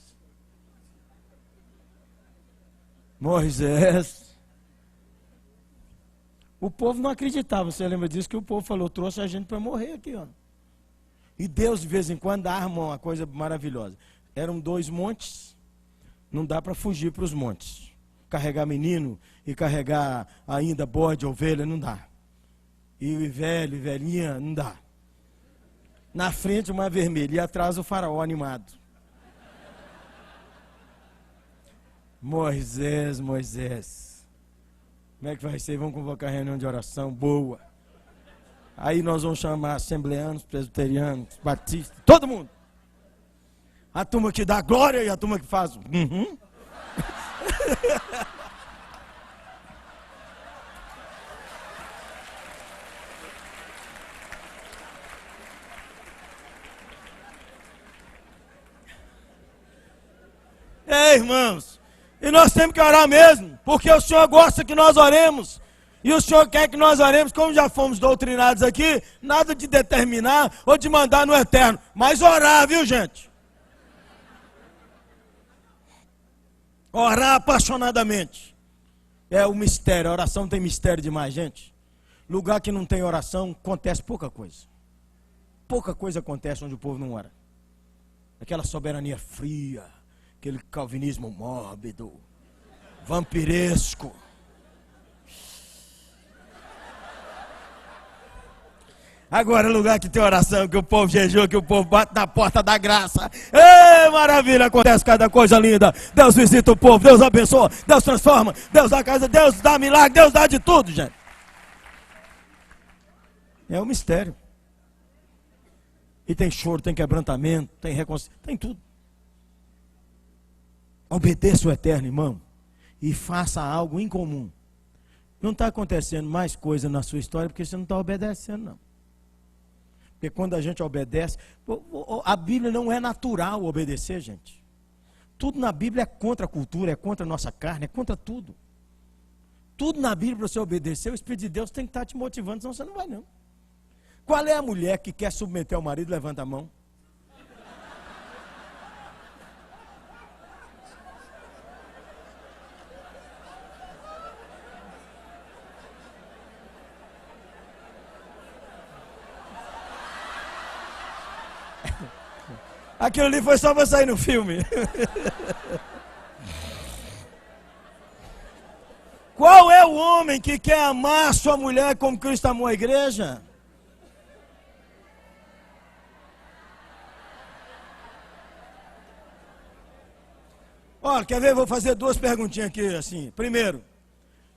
Speaker 2: Moisés. O povo não acreditava, você lembra disso? Que o povo falou, trouxe a gente para morrer aqui, ó. E Deus de vez em quando arma uma coisa maravilhosa. Eram 2 montes, não dá para fugir para os montes. Carregar menino e carregar ainda bode, ovelha, não dá. E velho, velhinha, não dá. Na frente o mar vermelho e atrás o faraó animado. Moisés. Como é que vai ser? Vamos convocar reunião de oração boa. Aí nós vamos chamar assembleanos, presbiterianos, batistas, todo mundo. A turma que dá glória e a turma que faz. Ei, irmãos, e nós temos que orar mesmo, porque o Senhor gosta que nós oremos. E o Senhor quer que nós oremos, como já fomos doutrinados aqui, nada de determinar ou de mandar no Eterno, mas orar, viu, gente? Orar apaixonadamente. É o mistério, a oração tem mistério demais, gente. Lugar que não tem oração, acontece pouca coisa. Pouca coisa acontece onde o povo não ora. Aquela soberania fria, aquele calvinismo mórbido, vampiresco. Agora é lugar que tem oração, que o povo jejua, que o povo bate na porta da graça. Ei, maravilha, acontece cada coisa linda. Deus visita o povo, Deus abençoa, Deus transforma, Deus dá casa, Deus dá milagre, Deus dá de tudo, gente. É um mistério. E tem choro, tem quebrantamento, tem reconciliação, tem tudo. Obedeça o eterno, irmão, e faça algo incomum. Não está acontecendo mais coisa na sua história porque você não está obedecendo, não. Porque quando a gente obedece, a Bíblia não é natural obedecer, gente. Tudo na Bíblia é contra a cultura, é contra a nossa carne, é contra tudo. Tudo na Bíblia para você obedecer, o Espírito de Deus tem que estar te motivando, senão você não vai não. Qual é a mulher que quer submeter o marido? Levanta a mão. Aquilo ali foi só para sair no filme. Qual é o homem que quer amar sua mulher como Cristo amou a igreja? Olha, quer ver? Vou fazer duas perguntinhas aqui, assim. Primeiro,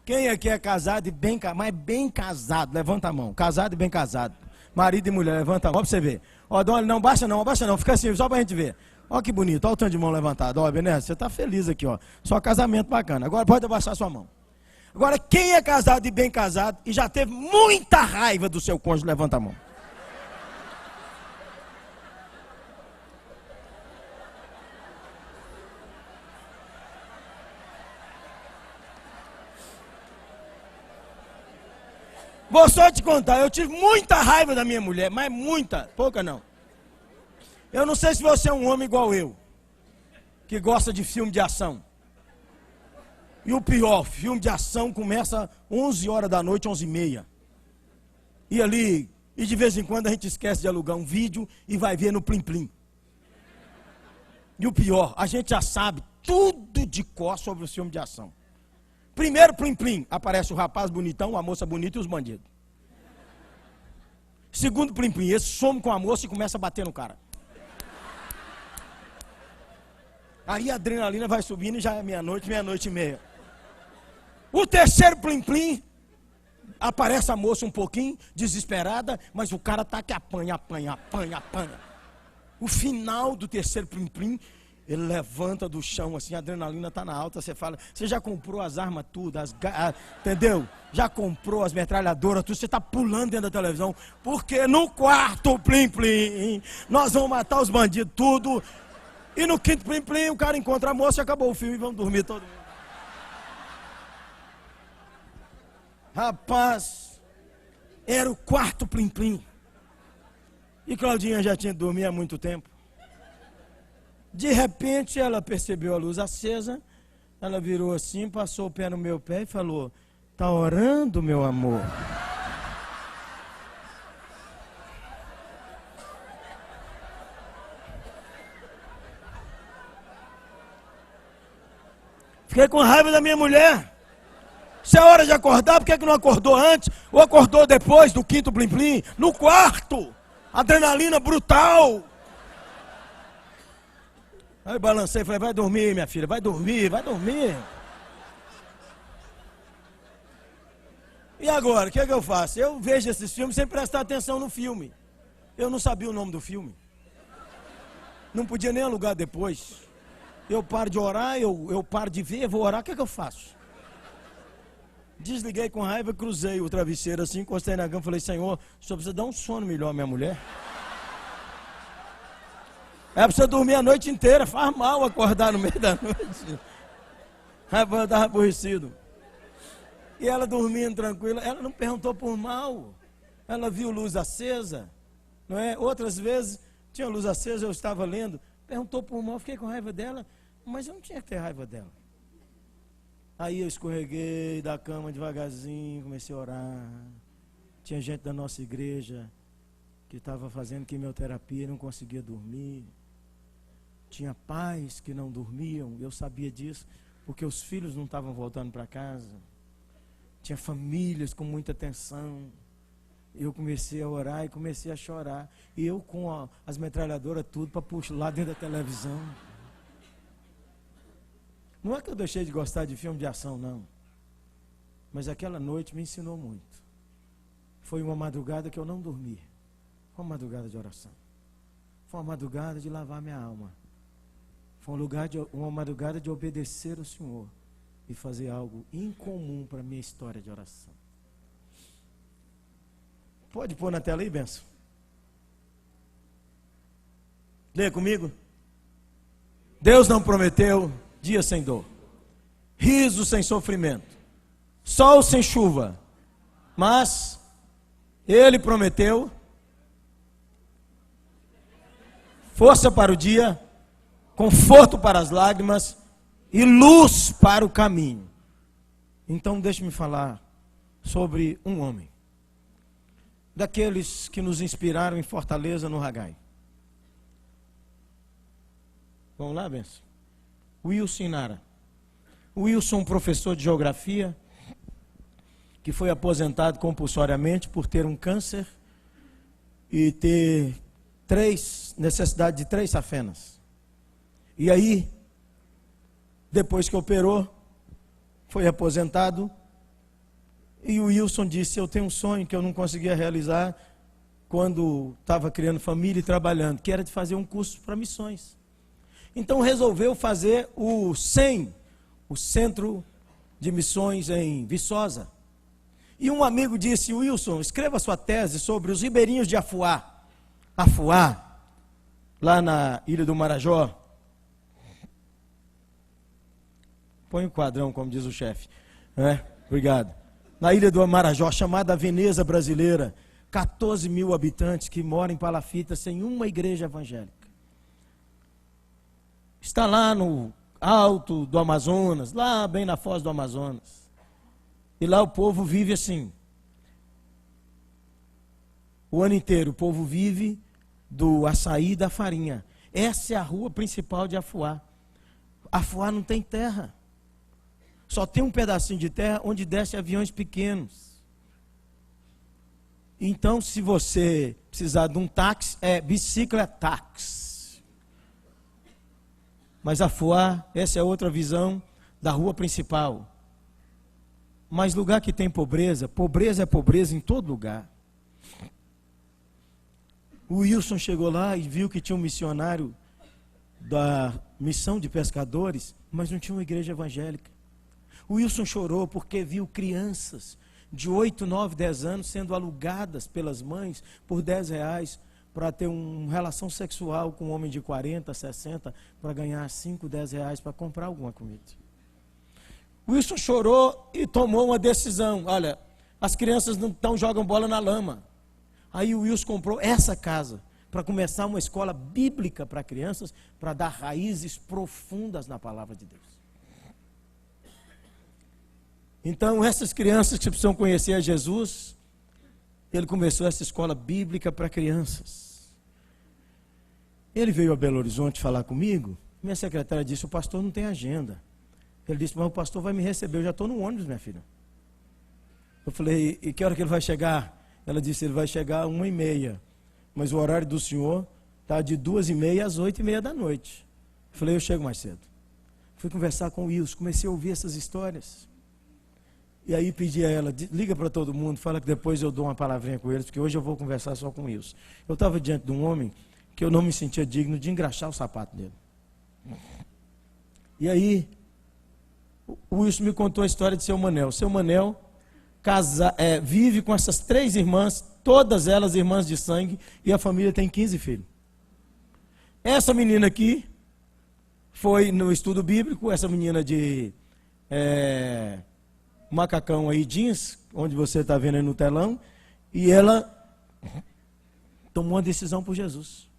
Speaker 2: quem aqui é casado e bem casado, mas bem casado? Levanta a mão. Casado e bem casado. Marido e mulher, levanta a mão para você ver. Ó, Dona, não baixa não, fica assim, só para a gente ver. Ó que bonito, ó o tanto de mão levantado. Ó, Benécio, você está feliz aqui, ó. Só casamento bacana. Agora pode abaixar sua mão. Agora, quem é casado e bem casado e já teve muita raiva do seu cônjuge, levanta a mão. Vou só te contar, eu tive muita raiva da minha mulher, mas muita, pouca não. Eu não sei se você é um homem igual eu, que gosta de filme de ação. E o pior, filme de ação começa 11 horas da noite, 11h30. E ali, e de vez em quando a gente esquece de alugar um vídeo e vai ver no Plim Plim. E o pior, a gente já sabe tudo de cor sobre o filme de ação. Primeiro Plim Plim, aparece o rapaz bonitão, a moça bonita e os bandidos. Segundo Plim Plim, esse some com a moça e começa a bater no cara. Aí a adrenalina vai subindo e já é meia-noite, meia-noite e meia. O terceiro Plim Plim, aparece a moça um pouquinho, desesperada, mas o cara tá que apanha. O final do terceiro Plim Plim, ele levanta do chão assim, a adrenalina tá na alta, você fala, você já comprou as armas tudo, entendeu? Já comprou as metralhadoras, tudo, você tá pulando dentro da televisão, porque no quarto Plim Plim, nós vamos matar os bandidos tudo, e no quinto Plim Plim, o cara encontra a moça e acabou o filme, e vamos dormir todo mundo. Rapaz, era o quarto Plim Plim. E Claudinha já tinha dormido há muito tempo. De repente ela percebeu a luz acesa, ela virou assim, passou o pé no meu pé e falou, tá orando, meu amor? Fiquei com raiva da minha mulher. Se é hora de acordar, por que não acordou antes? Ou acordou depois do quinto Plim Plim? No quarto, adrenalina brutal. Aí eu balancei e falei, vai dormir, minha filha, vai dormir. E agora, o que é que eu faço? Eu vejo esses filmes sem prestar atenção no filme. Eu não sabia o nome do filme. Não podia nem alugar depois. Eu paro de orar, eu paro de ver, vou orar, o que é que eu faço? Desliguei com raiva, cruzei o travesseiro assim, encostei na cama e falei, Senhor, o senhor precisa dar um sono melhor à minha mulher? Ela precisa dormir a noite inteira, faz mal acordar no meio da noite. Rapaz, eu estava aborrecido. E ela dormindo tranquila, ela não perguntou por mal. Ela viu luz acesa, não é? Outras vezes, tinha luz acesa, eu estava lendo, perguntou por mal, fiquei com raiva dela, mas eu não tinha que ter raiva dela. Aí eu escorreguei da cama devagarzinho, comecei a orar. Tinha gente da nossa igreja que estava fazendo quimioterapia e não conseguia dormir. Tinha pais que não dormiam, eu sabia disso, porque os filhos não estavam voltando para casa. Tinha famílias com muita tensão. Eu comecei a orar e comecei a chorar. E eu com as metralhadoras tudo para puxar lá dentro da televisão. Não é que eu deixei de gostar de filme de ação, não. Mas aquela noite me ensinou muito. Foi uma madrugada que eu não dormi. Foi uma madrugada de oração. Foi uma madrugada de lavar minha alma. Foi uma madrugada de obedecer ao Senhor e fazer algo incomum para a minha história de oração. Pode pôr na tela aí, benção? Leia comigo. Deus não prometeu dia sem dor, riso sem sofrimento, sol sem chuva, mas Ele prometeu força para o dia, conforto para as lágrimas e luz para o caminho. Então deixe-me falar sobre um homem, daqueles que nos inspiraram em Fortaleza, no Hagai. Vamos lá, benção? Wilson Nara. Wilson, professor de geografia, que foi aposentado compulsoriamente por ter um câncer e ter necessidade de 3 safenas. E aí, depois que operou, foi aposentado. E o Wilson disse: eu tenho um sonho que eu não conseguia realizar quando estava criando família e trabalhando, que era de fazer um curso para missões. Então resolveu fazer o CEM, o Centro de Missões em Viçosa. E um amigo disse: Wilson, escreva sua tese sobre os ribeirinhos de Afuá. Afuá, lá na Ilha do Marajó. Põe o quadrão, como diz o chefe. Obrigado. Na Ilha do Marajó, chamada Veneza Brasileira, 14 mil habitantes que moram em palafita sem uma igreja evangélica. Está lá no alto do Amazonas, lá bem na foz do Amazonas. E lá o povo vive assim. O ano inteiro o povo vive do açaí e da farinha. Essa é a rua principal de Afuá. Afuá não tem terra. Só tem um pedacinho de terra onde desce aviões pequenos. Então, se você precisar de um táxi, é bicicletaxi. Mas Afuá, essa é outra visão da rua principal. Mas lugar que tem pobreza, pobreza é pobreza em todo lugar. O Wilson chegou lá e viu que tinha um missionário da missão de pescadores, mas não tinha uma igreja evangélica. O Wilson chorou porque viu crianças de 8, 9, 10 anos sendo alugadas pelas mães por R$10 para ter uma relação sexual com um homem de 40, 60, para ganhar 5, R$10 para comprar alguma comida. O Wilson chorou e tomou uma decisão. Olha, as crianças não jogam bola na lama. Aí o Wilson comprou essa casa para começar uma escola bíblica para crianças, para dar raízes profundas na palavra de Deus. Então, essas crianças que precisam conhecer a Jesus, ele começou essa escola bíblica para crianças. Ele veio a Belo Horizonte falar comigo. Minha secretária disse: o pastor não tem agenda. Ele disse: mas o pastor vai me receber, eu já estou no ônibus, minha filha. Eu falei: e que hora que ele vai chegar? Ela disse: ele vai chegar às 1h30, mas o horário do senhor está de 2h30 às 8h30 da noite. Eu falei: eu chego mais cedo. Fui conversar com o Wilson, comecei a ouvir essas histórias. E aí pedi a ela: liga para todo mundo, fala que depois eu dou uma palavrinha com eles, porque hoje eu vou conversar só com o Wilson. Eu estava diante de um homem que eu não me sentia digno de engraxar o sapato dele. E aí, o Wilson me contou a história de seu Manel. Seu Manel vive com essas 3 irmãs, todas elas irmãs de sangue, e a família tem 15 filhos. Essa menina aqui foi no estudo bíblico, essa menina de macacão aí, jeans, onde você está vendo aí no telão, e ela tomou uma decisão por Jesus.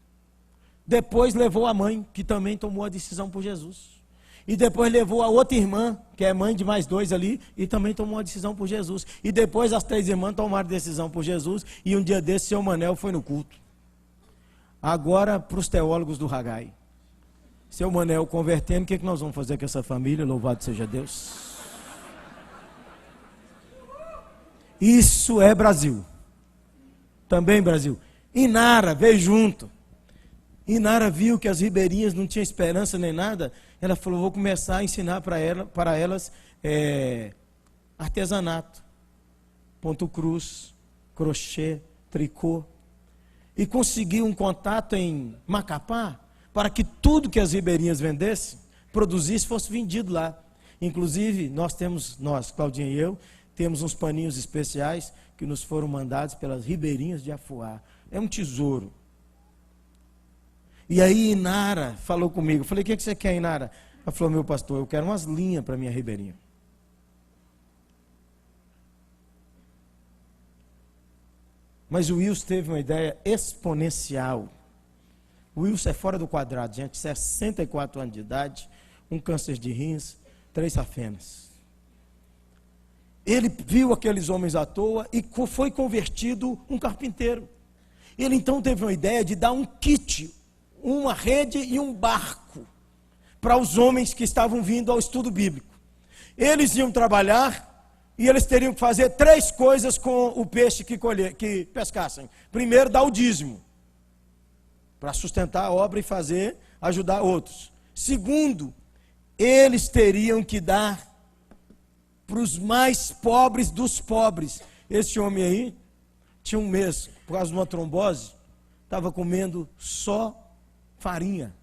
Speaker 2: Depois levou a mãe, que também tomou a decisão por Jesus. E depois levou a outra irmã, que é mãe de mais 2 ali, e também tomou a decisão por Jesus. E depois as 3 irmãs tomaram decisão por Jesus, e um dia desse seu Manel foi no culto. Agora, para os teólogos do Hagai. Seu Manel convertendo, o que nós vamos fazer com essa família? Louvado seja Deus. Isso é Brasil. Também, Brasil. Inara veio junto. Inara viu que as ribeirinhas não tinham esperança nem nada. Ela falou, vou começar a ensinar para elas artesanato. Ponto cruz, crochê, tricô. E conseguiu um contato em Macapá para que tudo que as ribeirinhas vendessem, produzisse, fosse vendido lá. Inclusive, nós, Claudinha e eu, temos uns paninhos especiais que nos foram mandados pelas ribeirinhas de Afuá. É um tesouro. E aí Inara falou comigo, eu falei, o que você quer, Inara? Ela falou, meu pastor, eu quero umas linhas para minha ribeirinha. Mas o Wilson teve uma ideia exponencial. O Wilson é fora do quadrado, gente, 64 anos de idade, um câncer de rins, 3 safenas. Ele viu aqueles homens à toa e foi convertido um carpinteiro. Ele então teve uma ideia de dar um kit, uma rede e um barco para os homens que estavam vindo ao estudo bíblico. Eles iam trabalhar e eles teriam que fazer 3 coisas com o peixe que pescassem. Primeiro, dar o dízimo, para sustentar a obra e ajudar outros. Segundo, eles teriam que dar para os mais pobres dos pobres. Esse homem aí tinha um mês, por causa de uma trombose, estava comendo só farinha.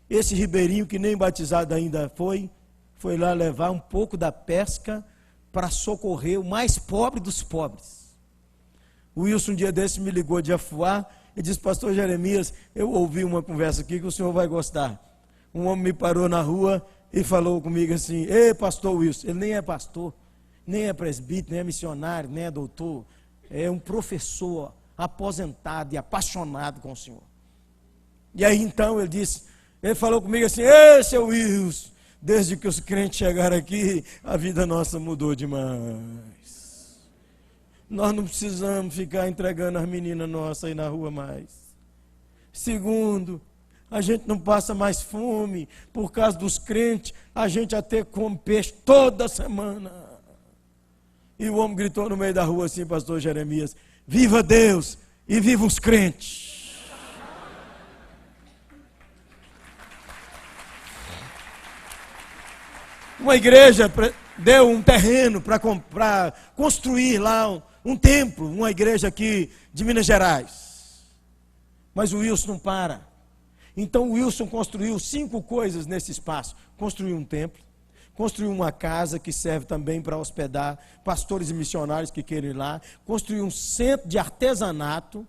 Speaker 2: Esse ribeirinho, que nem batizado ainda foi lá levar um pouco da pesca para socorrer o mais pobre dos pobres. O Wilson, um dia desse, me ligou de Afuá e disse, pastor Jeremias, eu ouvi uma conversa aqui que o senhor vai gostar. Um homem me parou na rua e falou comigo assim, ei, pastor Wilson, ele nem é pastor, nem é presbítero, nem é missionário, nem é doutor, é um professor aposentado e apaixonado com o senhor. E aí então ele falou comigo assim, ei, seu Wilson, desde que os crentes chegaram aqui, a vida nossa mudou demais. Nós não precisamos ficar entregando as meninas nossas aí na rua mais. Segundo, a gente não passa mais fome, por causa dos crentes, a gente até come peixe toda semana. E o homem gritou no meio da rua assim, pastor Jeremias, viva Deus e viva os crentes. Uma igreja deu um terreno para construir lá um templo, uma igreja aqui de Minas Gerais. Mas o Wilson não para. Então o Wilson construiu 5 coisas nesse espaço. Construiu um templo, construiu uma casa que serve também para hospedar pastores e missionários que querem ir lá, construiu um centro de artesanato,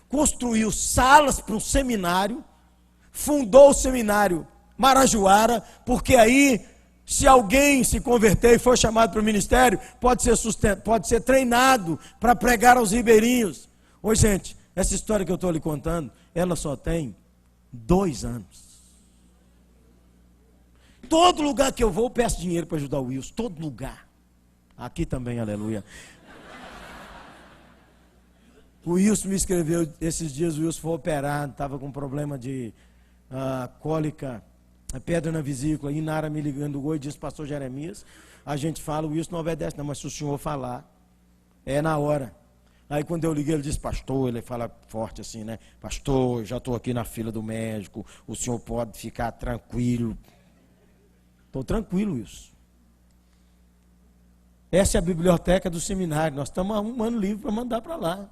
Speaker 2: construiu salas para um seminário, fundou o seminário Marajoara, porque aí, se alguém se converter e for chamado para o ministério, pode ser treinado para pregar aos ribeirinhos. Oi, gente, essa história que eu estou lhe contando, ela só tem 2 anos. Todo lugar que eu vou, eu peço dinheiro para ajudar o Wilson. Todo lugar. Aqui também, aleluia. O Wilson me escreveu, esses dias o Wilson foi operado, estava com problema de cólica, pedra na vesícula. Inara me ligando hoje, disse, pastor Jeremias, a gente fala, o Wilson não obedece não, mas se o senhor falar, é na hora. Aí quando eu liguei, ele disse, pastor, ele fala forte assim, né? Pastor, já estou aqui na fila do médico, o senhor pode ficar tranquilo. Estou tranquilo, Wilson. Essa é a biblioteca do seminário, nós estamos arrumando livro para mandar para lá.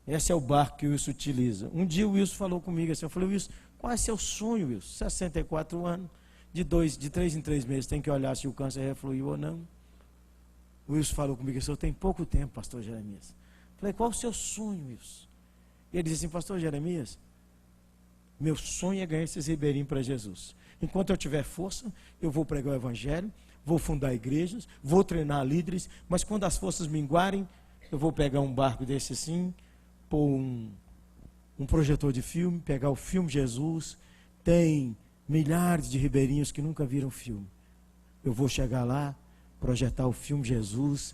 Speaker 2: Esse é o barco que o Wilson utiliza. Um dia o Wilson falou comigo assim, eu falei, Wilson, qual é seu sonho, Wilson? 64 anos, de 3 em 3 meses, tem que olhar se o câncer refluiu ou não. O Wilson falou comigo assim, eu tenho pouco tempo, pastor Jeremias. Eu falei, qual é o seu sonho, Wilson? E ele disse assim, pastor Jeremias, meu sonho é ganhar esses ribeirinhos para Jesus. Enquanto eu tiver força, eu vou pregar o evangelho, vou fundar igrejas, vou treinar líderes, mas quando as forças minguarem, eu vou pegar um barco desse assim, pôr um projetor de filme, pegar o filme Jesus, tem milhares de ribeirinhos que nunca viram filme. Eu vou chegar lá, projetar o filme Jesus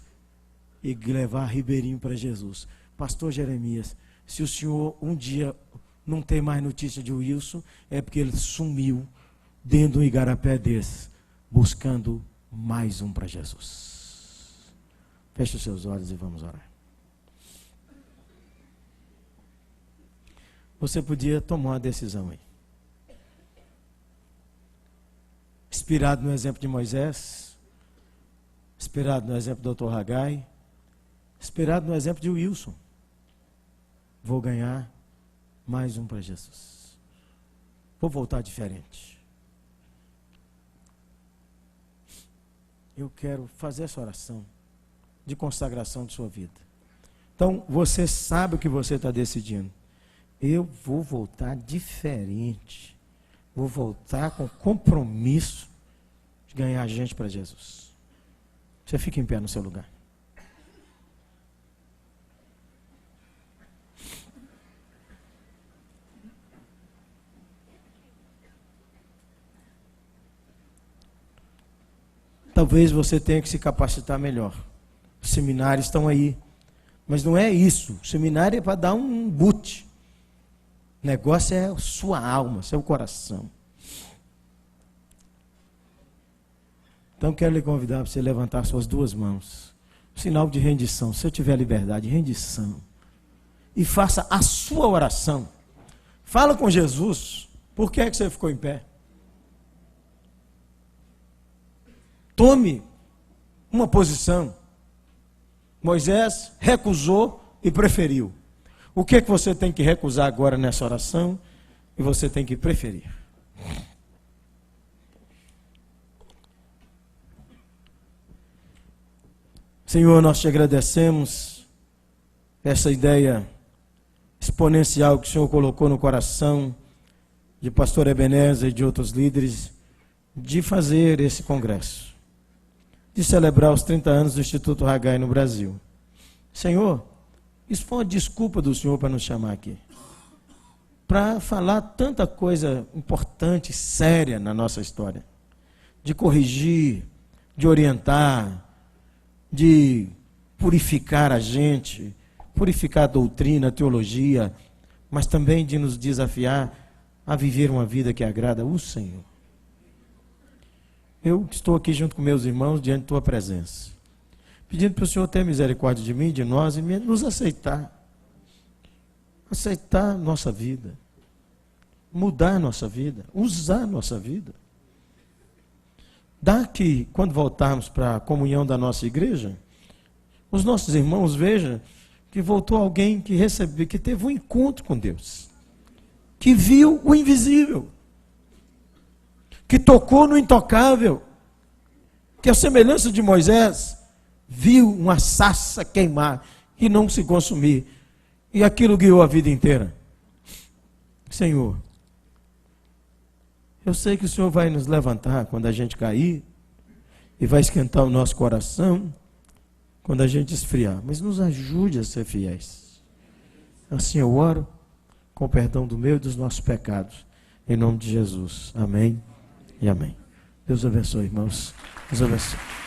Speaker 2: e levar ribeirinho para Jesus. Pastor Jeremias, se o senhor um dia não tem mais notícia de Wilson, é porque ele sumiu dentro de um igarapé desse, buscando mais um para Jesus. Feche os seus olhos e vamos orar. você podia tomar uma decisão aí. Inspirado no exemplo de Moisés, inspirado no exemplo do Dr. Haggai, inspirado no exemplo de Wilson. Vou ganhar mais um para Jesus. Vou voltar diferente. Eu quero fazer essa oração de consagração de sua vida. Então, você sabe o que você está decidindo. Eu vou voltar diferente. Vou voltar com compromisso de ganhar gente para Jesus. Você fica em pé no seu lugar. Talvez você tenha que se capacitar melhor. Os seminários estão aí. Mas não é isso. O seminário é para dar um boot. O negócio é a sua alma, seu coração. Então quero lhe convidar para você levantar suas duas mãos. Sinal de rendição. Se eu tiver liberdade, rendição. E faça a sua oração. Fala com Jesus. Por que é que você ficou em pé? Tome uma posição. Moisés recusou e preferiu. O que é que você tem que recusar agora nessa oração? E você tem que preferir. Senhor, nós te agradecemos essa ideia exponencial que o Senhor colocou no coração de pastor Ebenezer e de outros líderes de fazer esse congresso, de celebrar os 30 anos do Instituto Haggai no Brasil. Senhor, isso foi uma desculpa do Senhor para nos chamar aqui, para falar tanta coisa importante, séria na nossa história, de corrigir, de orientar, de purificar a gente, purificar a doutrina, a teologia, mas também de nos desafiar a viver uma vida que agrada o Senhor. Eu estou aqui junto com meus irmãos diante de tua presença, pedindo para o Senhor ter misericórdia de mim, de nós, e nos aceitar. Aceitar nossa vida, mudar nossa vida, usar nossa vida. Dá que, quando voltarmos para a comunhão da nossa igreja, os nossos irmãos vejam que voltou alguém que recebeu, que teve um encontro com Deus, que viu o invisível, que tocou no intocável, que a semelhança de Moisés, viu uma sarça queimar e não se consumir, e aquilo guiou a vida inteira. Senhor, eu sei que o Senhor vai nos levantar quando a gente cair, e vai esquentar o nosso coração quando a gente esfriar, mas nos ajude a ser fiéis. Assim eu oro, com o perdão do meu e dos nossos pecados, em nome de Jesus. Amém e amém. Deus abençoe, irmãos. Deus abençoe.